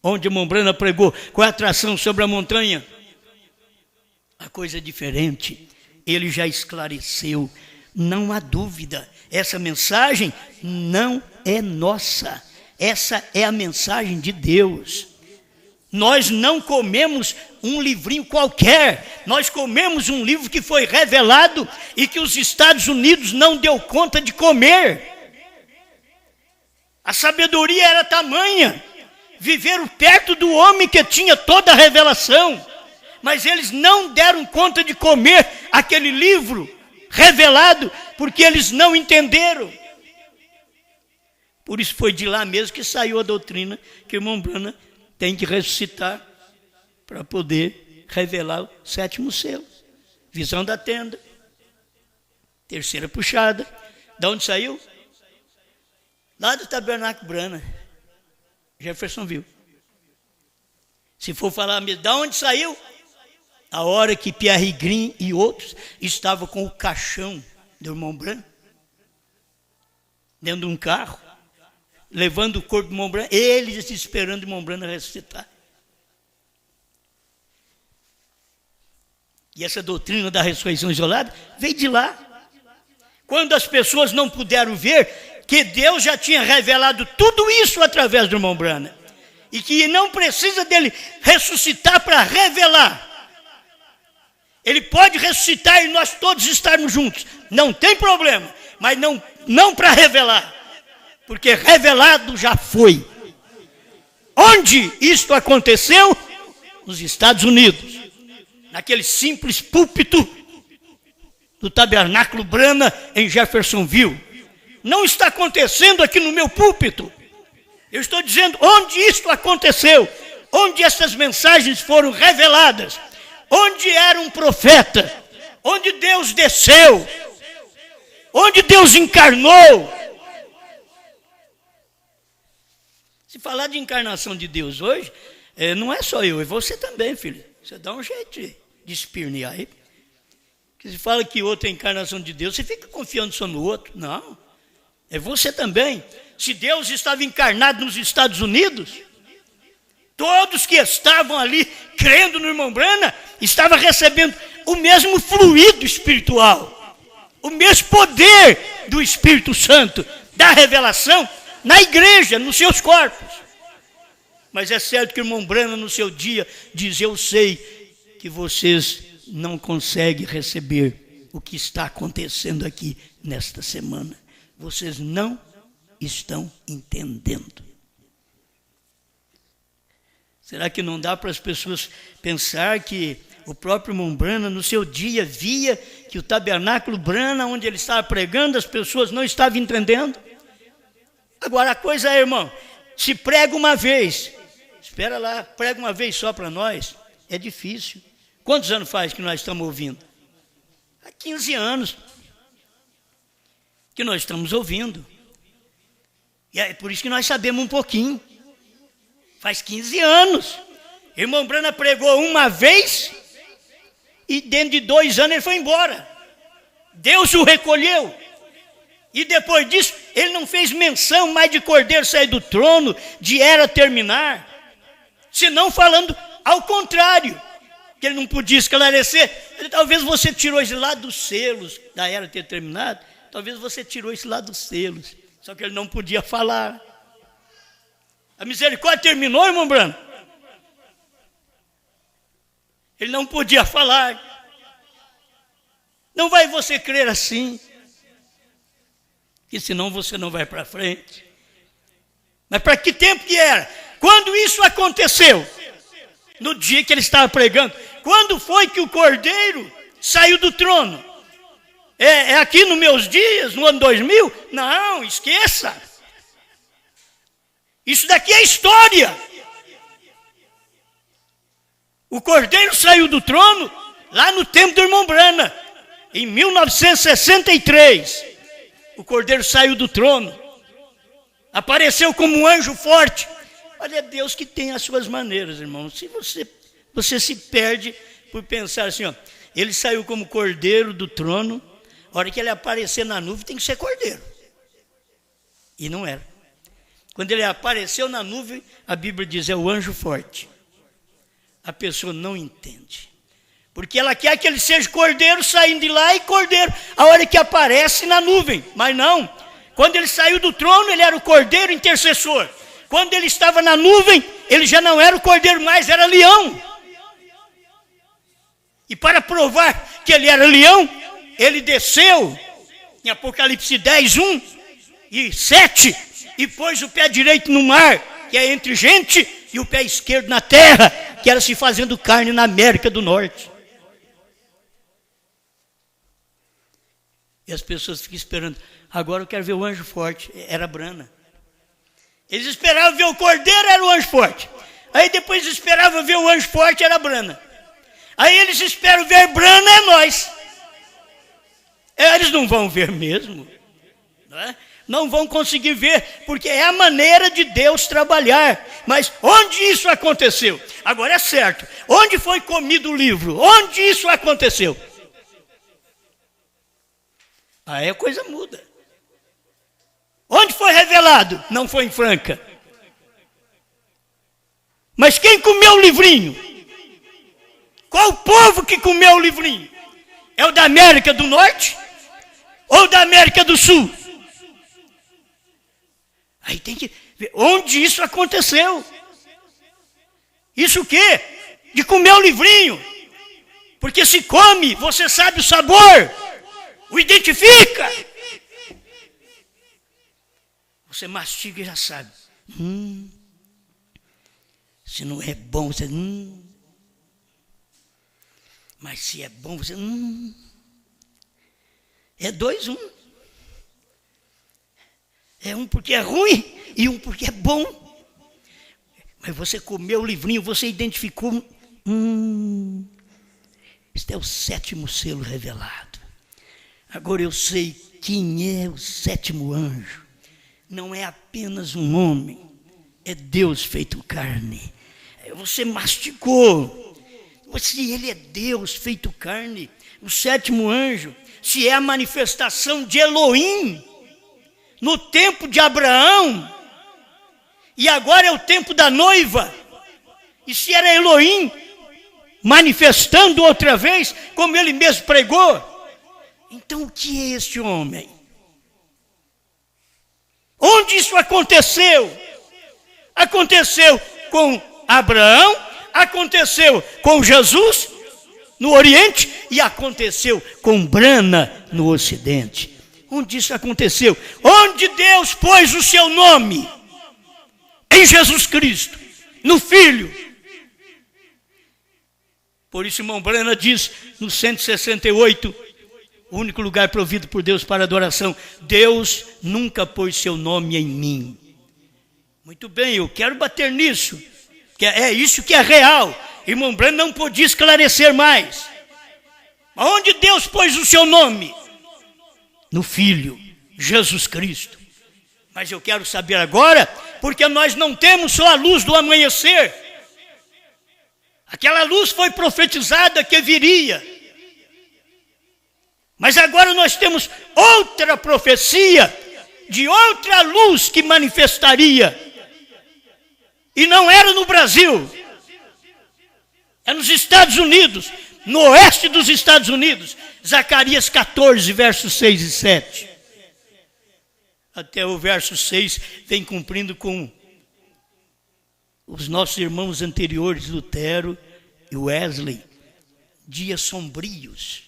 onde Mombrana pregou com a atração sobre a montanha, a coisa é diferente. Ele já esclareceu, não há dúvida, essa mensagem não é nossa, essa é a mensagem de Deus. Nós não comemos um livrinho qualquer, nós comemos um livro que foi revelado e que os Estados Unidos não deu conta de comer. A sabedoria era tamanha, viveram perto do homem que tinha toda a revelação, mas eles não deram conta de comer aquele livro revelado, porque eles não entenderam. Por isso foi de lá mesmo que saiu a doutrina que o irmão Brana tem que ressuscitar para poder revelar o 7º selo. Visão da tenda. Terceira puxada. Da onde saiu? Lá do Tabernáculo Brana. Jefferson viu. Se for falar mesmo, da onde saiu? A hora que Pierre Green e outros estavam com o caixão do irmão Brana, dentro de um carro, levando o corpo do irmão Brana, eles esperando o irmão Brana ressuscitar. E essa doutrina da ressurreição isolada veio de lá. Quando as pessoas não puderam ver que Deus já tinha revelado tudo isso através do irmão Brana, e que não precisa dele ressuscitar para revelar. Ele pode ressuscitar e nós todos estarmos juntos, não tem problema, mas não para revelar, porque revelado já foi. Onde isto aconteceu? Nos Estados Unidos, naquele simples púlpito do Tabernáculo Brana em Jeffersonville. Não está acontecendo aqui no meu púlpito. Eu estou dizendo onde isto aconteceu, onde essas mensagens foram reveladas, onde era um profeta, onde Deus desceu, onde Deus encarnou. Se falar de encarnação de Deus hoje, não é só eu, é você também, filho. Você dá um jeito de espirnear aí. Que se fala que outro é a encarnação de Deus, você fica confiando só no outro. Não, é você também. Se Deus estava encarnado nos Estados Unidos, todos que estavam ali crendo no irmão Brana estavam recebendo o mesmo fluido espiritual, o mesmo poder do Espírito Santo, da revelação, na igreja, nos seus corpos. Mas é certo que o irmão Brana no seu dia diz, eu sei que vocês não conseguem receber o que está acontecendo aqui nesta semana. Vocês não estão entendendo. Será que não dá para as pessoas pensar que o próprio irmão Branham, no seu dia, via que o tabernáculo Branham, onde ele estava pregando, as pessoas não estavam entendendo? Agora, a coisa é, irmão, se prega uma vez, espera lá, prega uma vez só para nós, é difícil. Quantos anos faz que nós estamos ouvindo? Há 15 anos que nós estamos ouvindo. E é por isso que nós sabemos um pouquinho. Faz 15 anos. Irmão Branham pregou uma vez e dentro de 2 anos ele foi embora. Deus o recolheu. E depois disso, ele não fez menção mais de cordeiro sair do trono, de era terminar, senão falando ao contrário, que ele não podia esclarecer. Talvez você tirou isso lá dos selos, da era ter terminado, talvez você tirou isso lá dos selos, só que ele não podia falar. A misericórdia terminou, irmão Branham? Ele não podia falar. Não vai você crer assim, que senão você não vai para frente. Mas para que tempo que era? Quando isso aconteceu? No dia que ele estava pregando. Quando foi que o cordeiro saiu do trono? É aqui nos meus dias, no ano 2000? Não, esqueça. Isso daqui é história. O cordeiro saiu do trono lá no tempo do irmão Branham, em 1963. O cordeiro saiu do trono, apareceu como um anjo forte. Olha, Deus que tem as suas maneiras, irmão. Se você se perde por pensar assim, ó, ele saiu como cordeiro do trono, a hora que ele aparecer na nuvem tem que ser cordeiro. E não era. Quando ele apareceu na nuvem, a Bíblia diz, é o anjo forte. A pessoa não entende. Porque ela quer que ele seja cordeiro saindo de lá e cordeiro a hora que aparece na nuvem. Mas não. Quando ele saiu do trono, ele era o cordeiro intercessor. Quando ele estava na nuvem, ele já não era o cordeiro mais, era leão. E para provar que ele era leão, ele desceu em Apocalipse 10, 1 e 7, e pôs o pé direito no mar, que é entre gente, e o pé esquerdo na terra, que era se fazendo carne na América do Norte. E as pessoas ficam esperando. Agora eu quero ver o anjo forte. Era Branham. Eles esperavam ver o cordeiro, era o anjo forte. Aí depois esperavam ver o anjo forte, era Branham. Aí eles esperam ver Branham, é nós. Eles não vão ver mesmo. Não é? Não vão conseguir ver, porque é a maneira de Deus trabalhar. Mas onde isso aconteceu? Agora é certo. Onde foi comido o livro? Onde isso aconteceu? Aí a coisa muda. Onde foi revelado? Não foi em Franca. Mas quem comeu o livrinho? Qual o povo que comeu o livrinho? É o da América do Norte? Ou da América do Sul? Aí tem que ver onde isso aconteceu. Isso o quê? De comer o livrinho. Porque se come, você sabe o sabor. O identifica. Você mastiga e já sabe. Se não é bom, você... Mas se é bom, você... É 2, 1. É um porque é ruim e um porque é bom. Mas você comeu o livrinho, você identificou... Este é o 7º selo revelado. Agora eu sei quem é o 7º anjo. Não é apenas um homem, é Deus feito carne. Você mastigou. Ele é Deus feito carne. O 7º anjo, se é a manifestação de Elohim, no tempo de Abraão, e agora é o tempo da noiva, e se era Elohim manifestando outra vez, como ele mesmo pregou, então o que é este homem? Onde isso aconteceu? Aconteceu com Abraão, aconteceu com Jesus no Oriente e aconteceu com Branham no Ocidente. Onde isso aconteceu? Onde Deus pôs o seu nome? Em Jesus Cristo, no Filho, Por isso, irmão Brana diz no 168, o único lugar provido por Deus para adoração: Deus nunca pôs seu nome em mim. Muito bem, eu quero bater nisso, que é isso que é real. Irmão Brana não podia esclarecer mais. Onde Deus pôs o seu nome? No Filho, Jesus Cristo. Mas eu quero saber agora, porque nós não temos só a luz do amanhecer. Aquela luz foi profetizada que viria. Mas agora nós temos outra profecia de outra luz que manifestaria. E não era no Brasil. É nos Estados Unidos, no oeste dos Estados Unidos. Zacarias 14, versos 6 e 7. Até o verso 6 vem cumprindo com os nossos irmãos anteriores, Lutero e Wesley. Dias sombrios.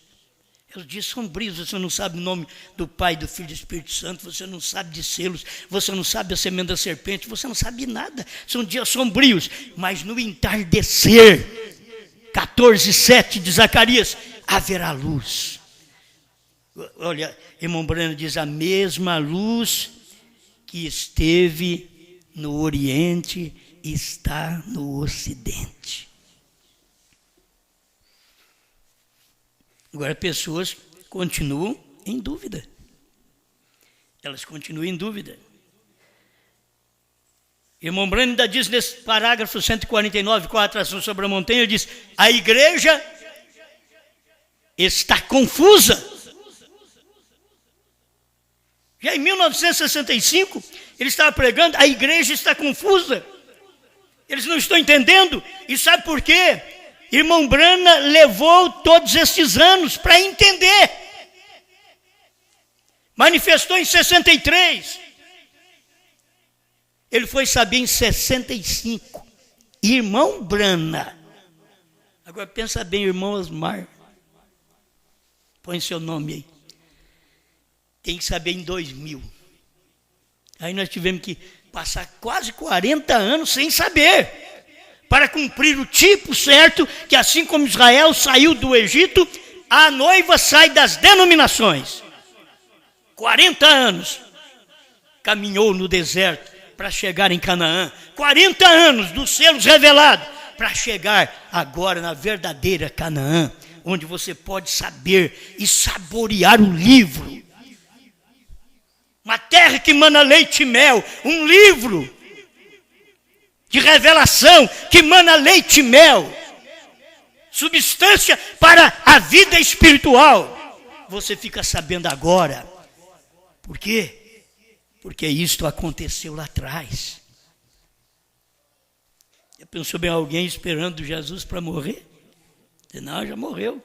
Os dias sombrios, você não sabe o nome do Pai, do Filho e do Espírito Santo, você não sabe de selos, você não sabe a semente da serpente, você não sabe nada. São dias sombrios, mas no entardecer, 14:7 de Zacarias, haverá luz. Olha, irmão Breno diz: a mesma luz que esteve no Oriente está no Ocidente. Agora, pessoas continuam em dúvida. Elas continuam em dúvida. Irmão Breno ainda diz nesse parágrafo 149, com a atração sobre a montanha, ele diz: a igreja está confusa. Já em 1965, ele estava pregando: a igreja está confusa. Eles não estão entendendo. E sabe por quê? Irmão Brana levou todos esses anos para entender. Manifestou em 63. Ele foi saber em 65. Irmão Brana. Agora pensa bem, irmão Osmar. Põe seu nome aí. Tem que saber em 2000. Aí nós tivemos que passar quase 40 anos sem saber. Para cumprir o tipo certo, que assim como Israel saiu do Egito, a noiva sai das denominações. 40 anos caminhou no deserto para chegar em Canaã. 40 anos dos selos revelados para chegar agora na verdadeira Canaã, onde você pode saber e saborear o livro. Uma terra que mana leite e mel, um livro de revelação que mana leite e mel, substância para a vida espiritual. Você fica sabendo agora. Por quê? Porque isto aconteceu lá atrás. Já pensou bem alguém esperando Jesus para morrer? Não, já morreu.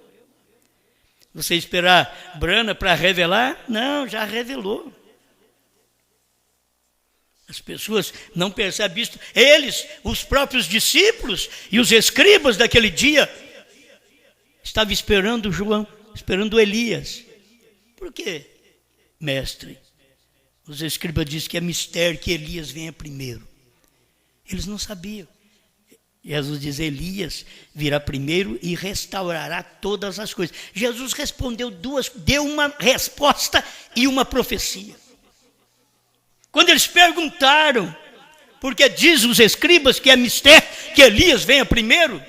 Você esperar Brana para revelar? Não, já revelou. As pessoas não percebem isso. Eles, os próprios discípulos e os escribas daquele dia, estavam esperando João, esperando Elias. Por quê? Mestre, os escribas dizem que é mistério que Elias venha primeiro. Eles não sabiam. Jesus diz: Elias virá primeiro e restaurará todas as coisas. Jesus respondeu deu uma resposta e uma profecia. Quando eles perguntaram, porque diz os escribas que é mistério que Elias venha primeiro,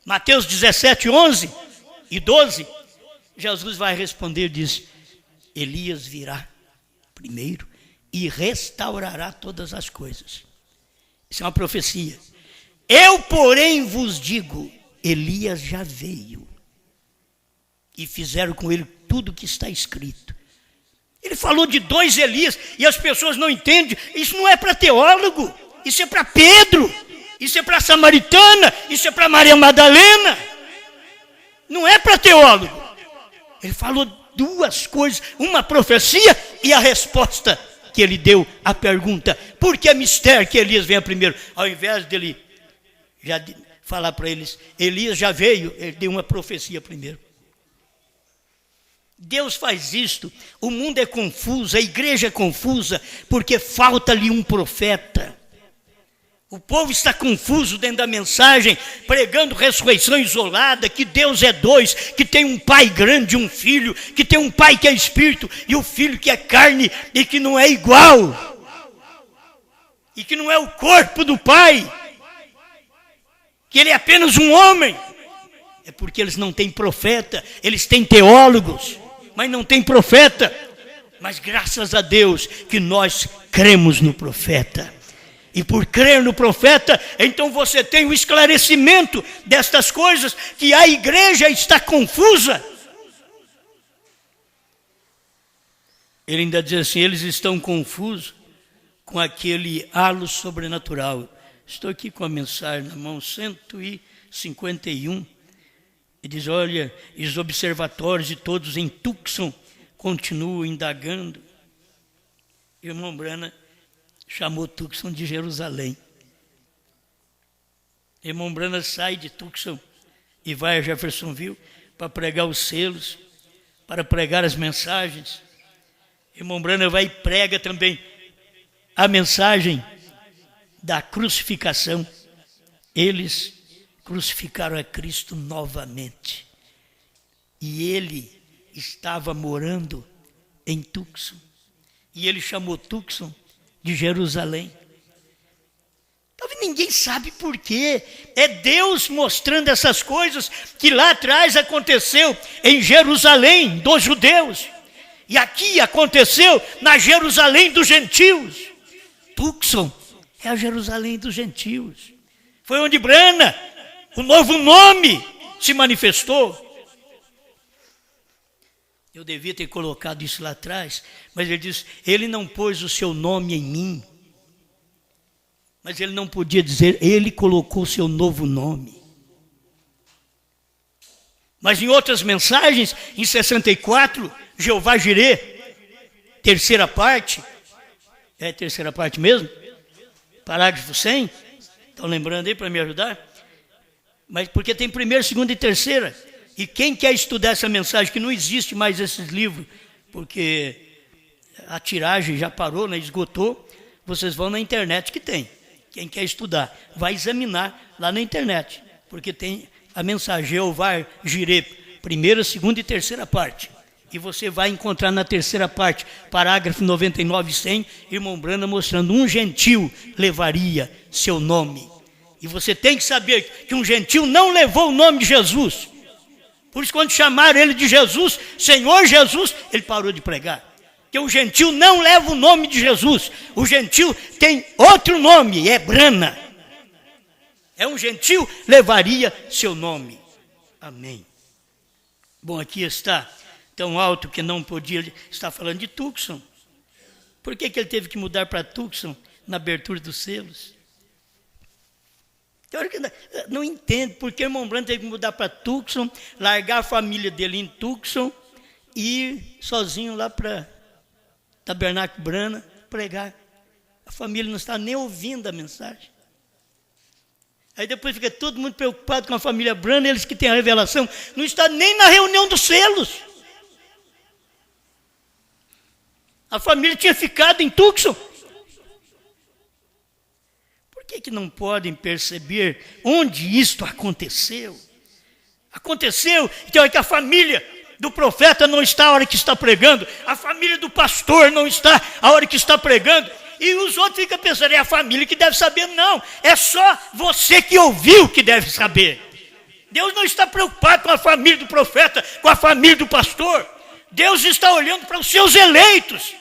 Mateus 17, 11 e 12, Jesus vai responder, diz: Elias virá primeiro e restaurará todas as coisas. Isso é uma profecia. Eu, porém, vos digo, Elias já veio e fizeram com ele tudo o que está escrito. Ele falou de 2 Elias e as pessoas não entendem. Isso não é para teólogo, isso é para Pedro, isso é para Samaritana, isso é para Maria Madalena. Não é para teólogo. Ele falou 2 coisas, uma profecia e a resposta que ele deu à pergunta: por que é mistério que Elias venha primeiro? Ao invés dele já falar para eles, Elias já veio, ele deu uma profecia primeiro. Deus faz isto. O mundo é confuso, a igreja é confusa, porque falta-lhe um profeta. O povo está confuso dentro da mensagem, pregando ressurreição isolada, que Deus é dois, que tem um pai grande e um filho, que tem um pai que é espírito e o filho que é carne e que não é igual, e que não é o corpo do pai, que ele é apenas um homem. É porque eles não têm profeta, eles têm teólogos, mas não têm profeta. Mas graças a Deus que nós cremos no profeta. E por crer no profeta, então você tem o esclarecimento destas coisas, que a igreja está confusa. Ele ainda diz assim, eles estão confusos com aquele halo sobrenatural. Estou aqui com a mensagem na mão, 151. E diz, olha, e os observatórios de todos em Tucson continuam indagando. Irmão Brana chamou Tucson de Jerusalém. Irmão Brana sai de Tucson e vai a Jeffersonville para pregar os selos, para pregar as mensagens. Irmão Brana vai e prega também a mensagem da crucificação. Eles crucificaram a Cristo novamente. E ele estava morando em Tucson. E ele chamou Tucson de Jerusalém. Talvez ninguém sabe por quê. É Deus mostrando essas coisas que lá atrás aconteceu em Jerusalém dos judeus. E aqui aconteceu na Jerusalém dos gentios. Tucson é a Jerusalém dos gentios. Foi onde Brana, o novo nome, se manifestou. Eu devia ter colocado isso lá atrás, mas ele diz, ele não pôs o seu nome em mim. Mas ele não podia dizer, ele colocou o seu novo nome. Mas em outras mensagens, em 64, Jeová Jirê, terceira parte, é terceira parte mesmo? Parágrafo 100, estão lembrando aí para me ajudar? Mas porque tem primeira, segunda e terceira. E quem quer estudar essa mensagem, que não existe mais esses livros, porque a tiragem já parou, né, esgotou, vocês vão na internet que tem. Quem quer estudar, vai examinar lá na internet, porque tem a mensagem Jeová Jirê, primeira, segunda e terceira parte. E você vai encontrar na terceira parte, parágrafo 99 e 100, irmão Brana mostrando um gentil levaria seu nome. E você tem que saber que um gentil não levou o nome de Jesus. Por isso, quando chamaram ele de Jesus, Senhor Jesus, ele parou de pregar. Porque o gentil não leva o nome de Jesus. O gentil tem outro nome, é Brana. É um gentil, levaria seu nome. Amém. Bom, aqui está tão alto que não podia estar falando de Tucson. Por que ele teve que mudar para Tucson na abertura dos selos? Tem hora que não entendo porque o irmão Branco teve que mudar para Tucson, largar a família dele em Tucson e ir sozinho lá para Tabernáculo Brana pregar. A família não está nem ouvindo a mensagem. Aí depois fica todo mundo preocupado com a família Brana, eles que têm a revelação, não está nem na reunião dos selos. A família tinha ficado em Tucson. Por que não podem perceber onde isto aconteceu? Aconteceu, então é que a família do profeta não está a hora que está pregando, a família do pastor não está a hora que está pregando, e os outros ficam pensando, é a família que deve saber. Não, é só você que ouviu que deve saber. Deus não está preocupado com a família do profeta, com a família do pastor. Deus está olhando para os seus eleitos,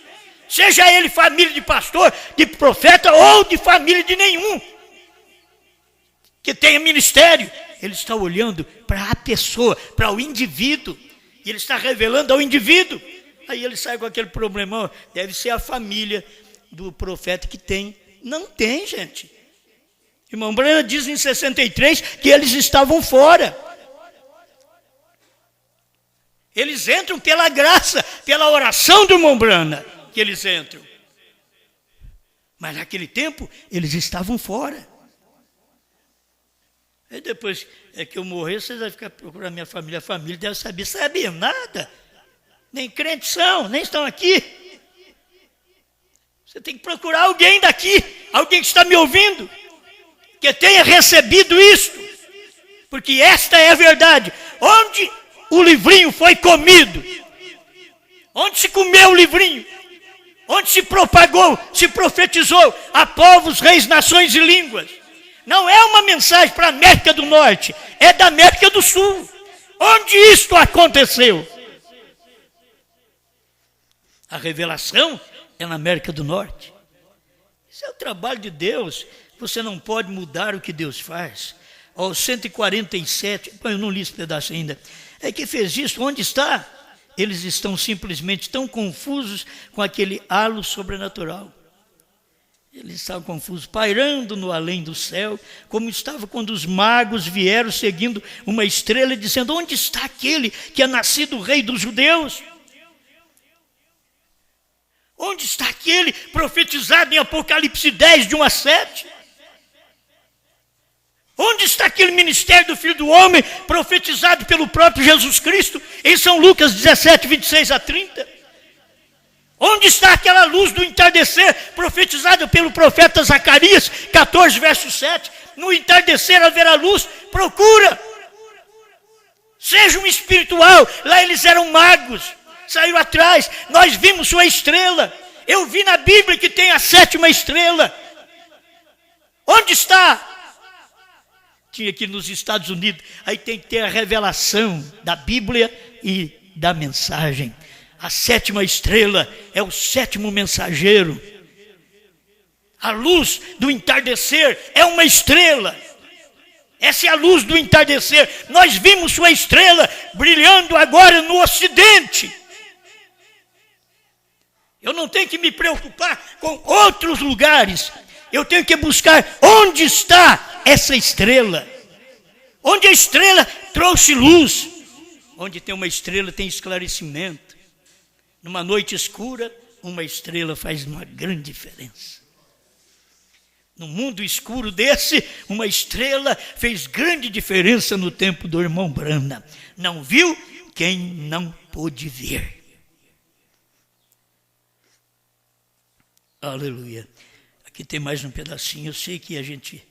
seja ele família de pastor, de profeta ou de família de nenhum que tenha ministério. Ele está olhando para a pessoa, para o indivíduo, e ele está revelando ao indivíduo. Aí ele sai com aquele problemão, deve ser a família do profeta que tem. Não tem, gente. Irmão Brana diz em 63 que eles estavam fora. Eles entram pela graça, pela oração do irmão Brana, que eles entram. Mas naquele tempo, eles estavam fora. Aí depois que eu morrer, vocês vão ficar procurando minha família. A família deve saber. Sabia nada. Nem crentes são, nem estão aqui. Você tem que procurar alguém daqui, alguém que está me ouvindo. que tenha recebido isto, porque esta é a verdade. Onde o livrinho foi comido, onde se comeu o livrinho, onde se propagou, se profetizou a povos, reis, nações e línguas. Não é uma mensagem para a América do Norte, é da América do Sul. Onde isto aconteceu? A revelação é na América do Norte. Isso é o trabalho de Deus. Você não pode mudar o que Deus faz. Ó, 147, eu não li esse pedaço ainda. É que fez isso, onde está? Eles estão simplesmente tão confusos com aquele halo sobrenatural. Eles estavam confusos, pairando no além do céu, como estava quando os magos vieram seguindo uma estrela e dizendo: onde está aquele que é nascido rei dos judeus? Onde está aquele profetizado em Apocalipse 10, de 1 a 7? Onde está aquele ministério do Filho do Homem, profetizado pelo próprio Jesus Cristo, em São Lucas 17, 26 a 30? Onde está aquela luz do entardecer, profetizada pelo profeta Zacarias, 14, verso 7? No entardecer haverá luz, procura. Seja um espiritual, lá eles eram magos, saíram atrás, nós vimos sua estrela. Eu vi na Bíblia que tem a 7ª estrela. Onde está? Tinha aqui nos Estados Unidos, aí tem que ter a revelação da Bíblia e da mensagem. A 7ª estrela é o 7º mensageiro. A luz do entardecer é uma estrela. Essa é a luz do entardecer. Nós vimos sua estrela brilhando agora no ocidente. Eu não tenho que me preocupar com outros lugares. Eu tenho que buscar onde está essa estrela. Onde a estrela trouxe luz. Onde tem uma estrela tem esclarecimento. Numa noite escura, uma estrela faz uma grande diferença. No mundo escuro desse, uma estrela fez grande diferença no tempo do irmão Branham. Não viu quem não pôde ver. Aleluia. Aqui tem mais um pedacinho. Eu sei que a gente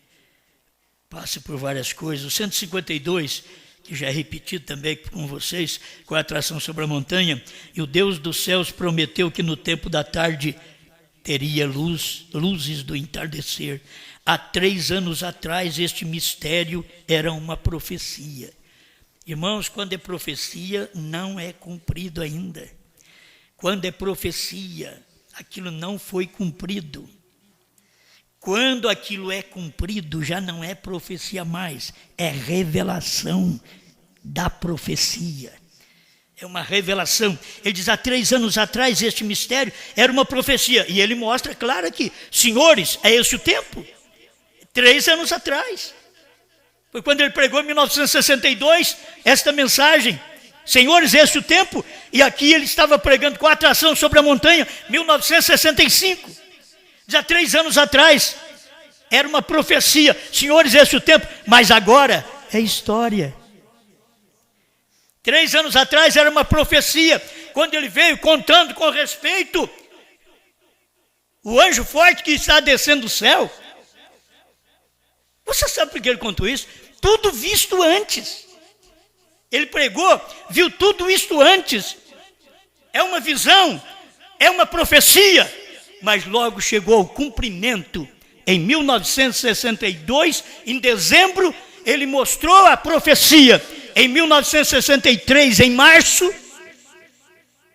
passa por várias coisas. O 152, que já é repetido também com vocês, com a atração sobre a montanha. E o Deus dos céus prometeu que no tempo da tarde teria luzes do entardecer. Há 3 anos atrás, este mistério era uma profecia. Irmãos, quando é profecia, não é cumprido ainda. Quando é profecia, aquilo não foi cumprido. Quando aquilo é cumprido, já não é profecia mais, é revelação da profecia. É uma revelação. Ele diz, há 3 anos atrás, este mistério era uma profecia. E ele mostra, claro, aqui, senhores, é esse o tempo. 3 anos atrás. Foi quando ele pregou em 1962, esta mensagem. Senhores, é esse o tempo. E aqui ele estava pregando com a atração sobre a montanha, 1965. Diz, há 3 anos atrás, era uma profecia. Senhores, esse é o tempo. Mas agora é história. 3 anos atrás era uma profecia. Quando ele veio contando com respeito o anjo forte que está descendo do céu. Você sabe por que ele contou isso? Tudo visto antes. Ele pregou, viu tudo isto antes. É uma visão, é uma profecia. Mas logo chegou ao cumprimento. Em 1962, em dezembro, ele mostrou a profecia. Em 1963, em março,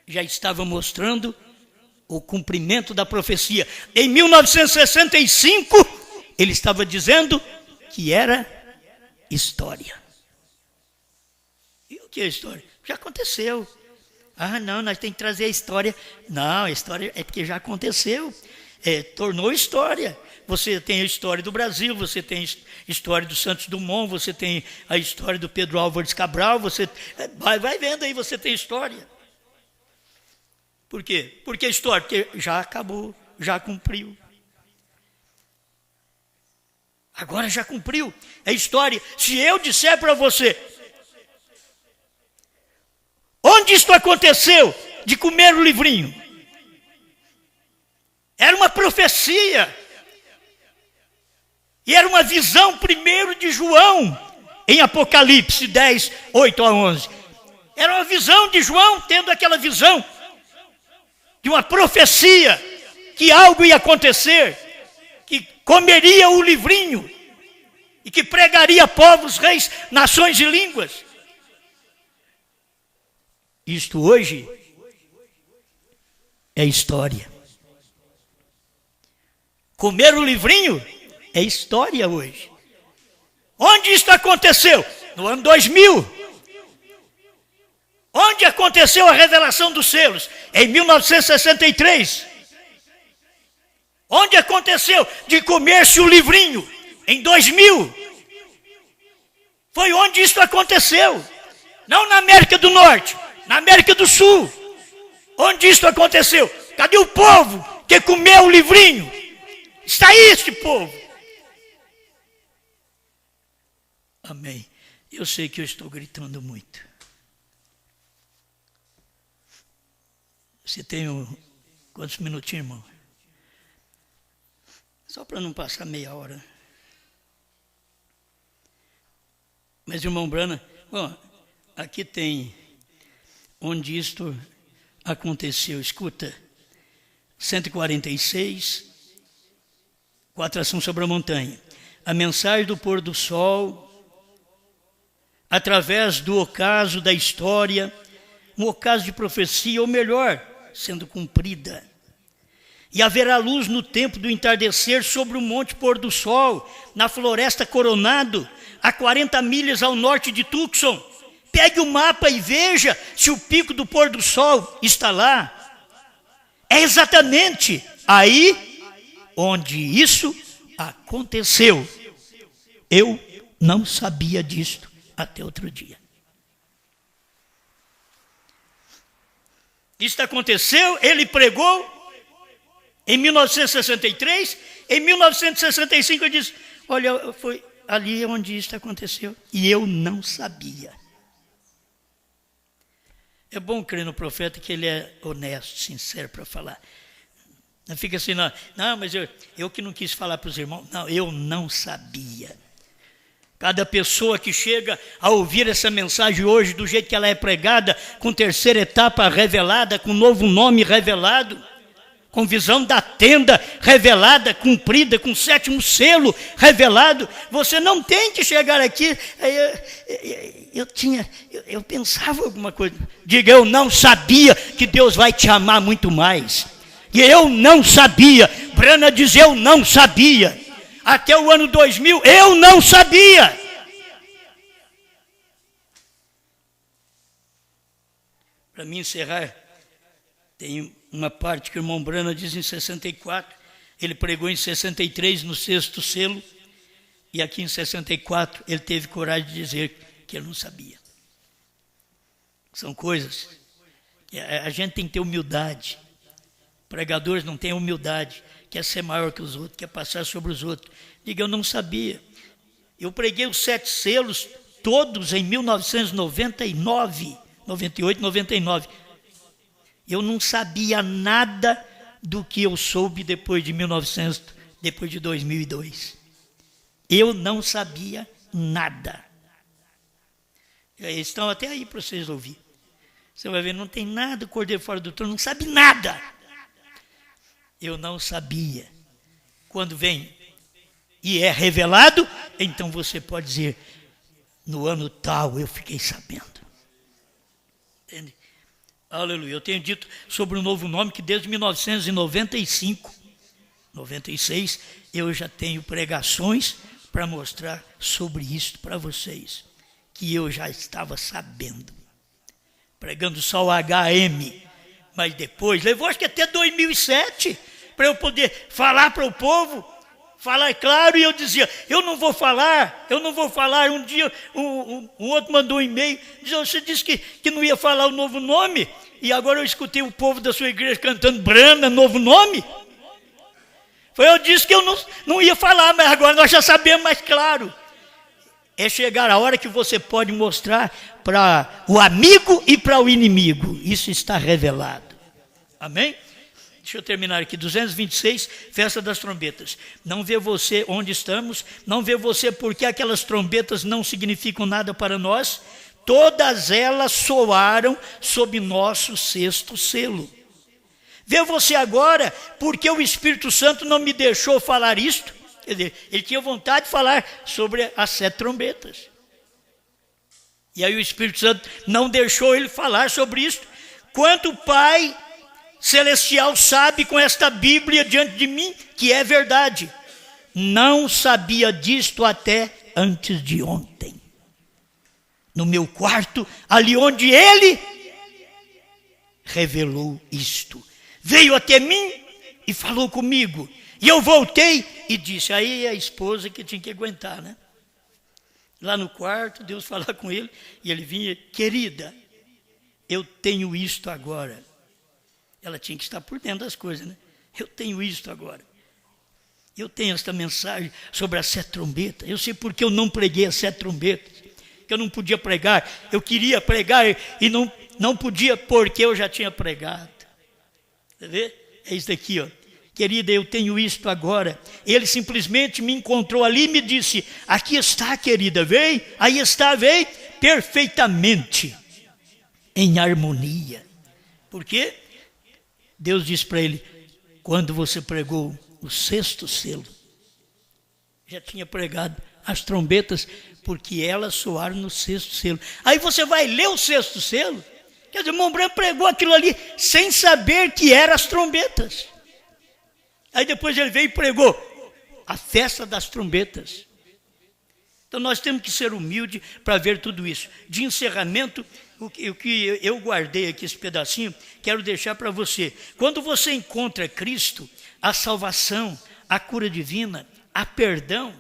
já estava mostrando o cumprimento da profecia. Em 1965, ele estava dizendo que era história. E o que é história? Já aconteceu. Ah, não, nós temos que trazer a história. Não, a história é porque já aconteceu. Tornou história. Você tem a história do Brasil, você tem a história do Santos Dumont, você tem a história do Pedro Álvares Cabral, você vai vendo aí, você tem história. Por quê? Porque a história porque já acabou, já cumpriu. Agora já cumpriu. É história. Se eu disser para você, onde isto aconteceu de comer o livrinho? Era uma profecia. E era uma visão primeiro de João, em Apocalipse 10, 8 a 11. Era uma visão de João, tendo aquela visão de uma profecia, que algo ia acontecer, que comeria o livrinho, e que pregaria povos, reis, nações e línguas. Isto hoje é história. Comer o livrinho é história hoje. Onde isto aconteceu? No ano 2000. Onde aconteceu a revelação dos selos? Em 1963. Onde aconteceu de comer-se o livrinho? Em 2000. Foi onde isso aconteceu. Não na América do Norte, na América do Sul. Onde isso aconteceu? Cadê o povo que comeu o livrinho? Está aí este povo. Amém. Eu sei que eu estou gritando muito. Você tem quantos minutinhos, irmão? Só para não passar meia hora. Mas, irmão Brana, bom, aqui tem onde isto aconteceu. Escuta, 146, 4 ação sobre a montanha. A mensagem do pôr do sol, através do ocaso da história, um ocaso de profecia, ou melhor, sendo cumprida. E haverá luz no tempo do entardecer sobre o monte pôr do sol, na floresta Coronado, a 40 milhas ao norte de Tucson. Pegue o mapa e veja se o pico do pôr do sol está lá. É exatamente aí onde isso aconteceu. Eu não sabia disto até outro dia. Isto aconteceu, ele pregou em 1963, em 1965 ele disse, olha, foi ali onde isso aconteceu, e eu não sabia. É bom crer no profeta que ele é honesto, sincero para falar. Não fica assim, não, mas eu que não quis falar para os irmãos. Não, eu não sabia. Cada pessoa que chega a ouvir essa mensagem hoje, do jeito que ela é pregada, com terceira etapa revelada, com novo nome revelado, com visão da tenda revelada, cumprida, com 7º selo revelado, você não tem que chegar aqui, eu pensava alguma coisa. Diga, eu não sabia que Deus vai te amar muito mais. E eu não sabia. Brana diz, eu não sabia. Até o ano 2000, eu não sabia. Para mim encerrar, tem uma parte que o irmão Brana diz em 64, ele pregou em 63 no 6º selo, e aqui em 64 ele teve coragem de dizer que ele não sabia. São coisas que a gente tem que ter humildade. Pregadores não têm humildade, quer ser maior que os outros, quer passar sobre os outros. Diga, eu não sabia. Eu preguei os 7 selos todos em 1999, 98, 99. Eu não sabia nada do que eu soube depois de 2002. Eu não sabia nada. Eles estão até aí para vocês ouvirem. Você vai ver, não tem nada, o Cordeiro fora do trono não sabe nada. Eu não sabia. Quando vem e é revelado, então você pode dizer, no ano tal eu fiquei sabendo. Entende? Aleluia. Eu tenho dito sobre um novo nome que desde 1995, 96, eu já tenho pregações para mostrar sobre isso para vocês, que eu já estava sabendo. Pregando só o HM, mas depois, levou acho que até 2007, para eu poder falar para o povo, falar claro, e eu dizia, eu não vou falar. Um dia um outro mandou um e-mail, dizia, você disse que não ia falar o novo nome, e agora eu escutei o povo da sua igreja cantando Brana, novo nome. Eu disse que eu não ia falar, mas agora nós já sabemos mais claro. É chegar a hora que você pode mostrar para o amigo e para o inimigo. Isso está revelado. Amém? Deixa eu terminar aqui, 226, festa das trombetas. Não vê você onde estamos, não vê você porque aquelas trombetas não significam nada para nós. Todas elas soaram sob nosso sexto selo. Vê você agora porque o Espírito Santo não me deixou falar isto. Quer dizer, ele tinha vontade de falar sobre as 7 trombetas. E aí o Espírito Santo não deixou ele falar sobre isso. Quanto o Pai Celestial sabe com esta Bíblia diante de mim, que é verdade. Não sabia disto até antes de ontem. No meu quarto, ali onde ele revelou isto. Veio até mim e falou comigo. E eu voltei e disse, aí a esposa que tinha que aguentar, né? Lá no quarto, Deus falar com ele, e ele vinha, querida, eu tenho isto agora. Ela tinha que estar por dentro das coisas, né? Eu tenho isto agora. Eu tenho esta mensagem sobre as 7 trombetas. Eu sei porque eu não preguei as 7 trombetas. Que eu não podia pregar. Eu queria pregar e não podia porque eu já tinha pregado. Você vê? É isso daqui, ó. Querida, eu tenho isto agora. Ele simplesmente me encontrou ali e me disse, aqui está, querida, vem, aí está, vem, perfeitamente, em harmonia. Por quê? Deus disse para ele, quando você pregou o 6º selo, já tinha pregado as trombetas, porque elas soaram no 6º selo. Aí você vai ler o 6º selo, quer dizer, o irmão Branham pregou aquilo ali, sem saber que eram as trombetas. Aí depois ele veio e pregou a festa das trombetas. Então nós temos que ser humildes para ver tudo isso. De encerramento, o que eu guardei aqui, esse pedacinho, quero deixar para você. Quando você encontra Cristo, a salvação, a cura divina, a perdão,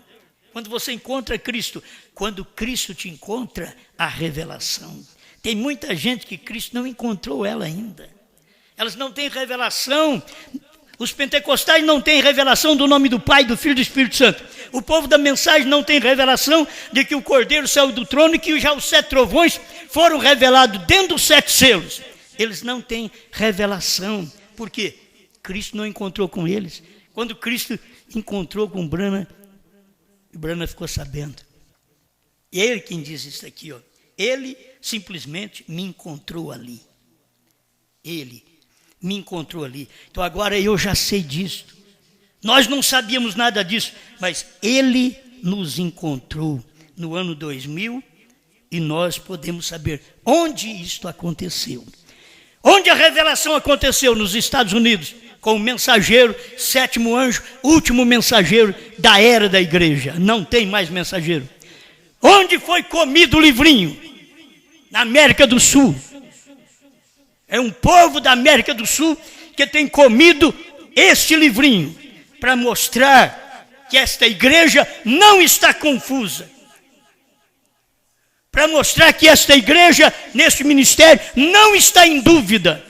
quando você encontra Cristo, quando Cristo te encontra, a revelação. Tem muita gente que Cristo não encontrou ela ainda. Elas não têm revelação. Os pentecostais não têm revelação do nome do Pai, do Filho e do Espírito Santo. O povo da mensagem não tem revelação de que o Cordeiro saiu do trono e que já os 7 trovões foram revelados dentro dos 7 selos. Eles não têm revelação. Por quê? Cristo não encontrou com eles. Quando Cristo encontrou com Branham, Branham ficou sabendo. E é ele quem diz isso aqui, ó. Ele simplesmente me encontrou ali. Ele me encontrou ali. Então agora eu já sei disso. Nós não sabíamos nada disso, mas ele nos encontrou no ano 2000 e nós podemos saber onde isto aconteceu. Onde a revelação aconteceu? Nos Estados Unidos, com o mensageiro, 7º anjo, último mensageiro da era da igreja. Não tem mais mensageiro. Onde foi comido o livrinho? Na América do Sul. É um povo da América do Sul que tem comido este livrinho para mostrar que esta igreja não está confusa. Para mostrar que esta igreja, neste ministério, não está em dúvida.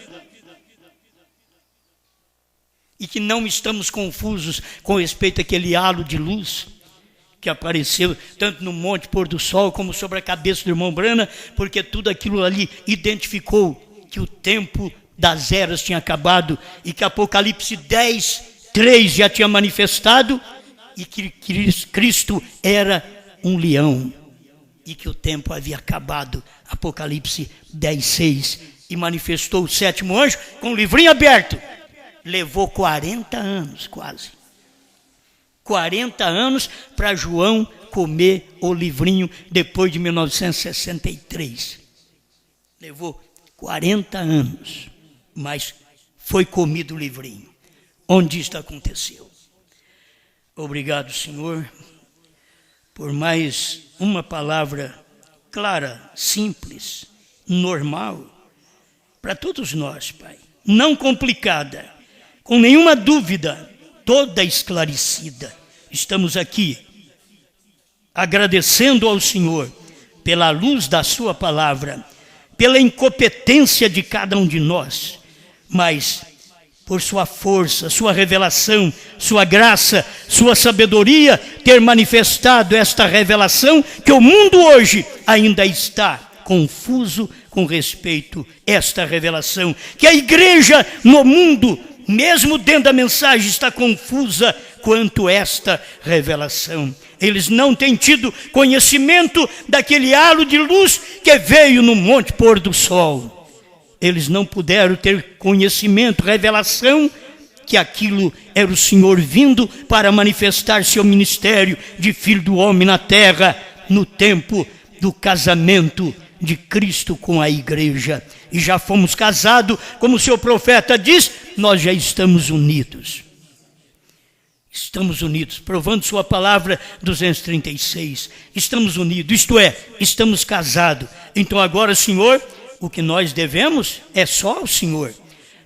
E que não estamos confusos com respeito àquele halo de luz que apareceu tanto no Monte Pôr do Sol como sobre a cabeça do irmão Branham, porque tudo aquilo ali identificou que o tempo das eras tinha acabado e que Apocalipse 10:3 já tinha manifestado e que Cristo era um leão e que o tempo havia acabado. Apocalipse 10:6 e manifestou o 7º anjo com o livrinho aberto. Levou 40 anos quase. 40 anos para João comer o livrinho depois de 1963. Levou 40 anos, mas foi comido o livrinho. Onde isto aconteceu? Obrigado, Senhor, por mais uma palavra clara, simples, normal, para todos nós, Pai. Não complicada, com nenhuma dúvida, toda esclarecida. Estamos aqui agradecendo ao Senhor pela luz da sua palavra, pela incompetência de cada um de nós, mas por sua força, sua revelação, sua graça, sua sabedoria, ter manifestado esta revelação que o mundo hoje ainda está confuso com respeito a esta revelação, que a igreja no mundo mesmo dentro da mensagem, está confusa quanto esta revelação. Eles não têm tido conhecimento daquele halo de luz que veio no monte pôr do sol. Eles não puderam ter conhecimento, revelação, que aquilo era o Senhor vindo para manifestar seu ministério de Filho do Homem na terra, no tempo do casamento de Cristo com a igreja. E já fomos casados, como o seu profeta diz, nós já estamos unidos. Estamos unidos, provando sua palavra 236. Estamos unidos, isto é, estamos casados. Então agora, Senhor, o que nós devemos é só ao Senhor.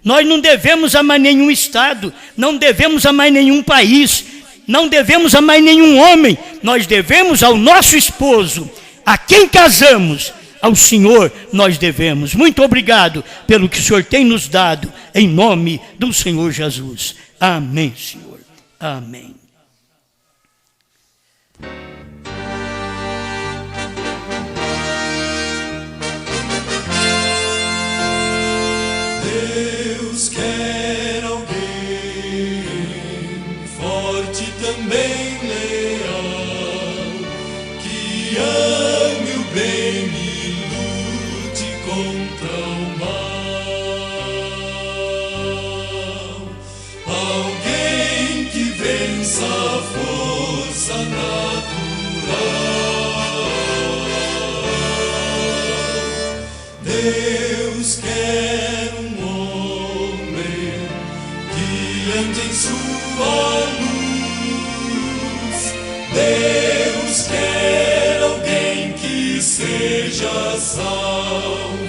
Nós não devemos a mais nenhum estado, não devemos a mais nenhum país, não devemos a mais nenhum homem. Nós devemos ao nosso esposo, a quem casamos, ao Senhor nós devemos. Muito obrigado pelo que o Senhor tem nos dado, em nome do Senhor Jesus. Amém, Senhor. Amém. Deus quer alguém forte também, leal, que ame o bem e lute contra o mal. Alguém que vença a força natural. Deus quer ande em sua luz. Deus quer alguém que seja salvo.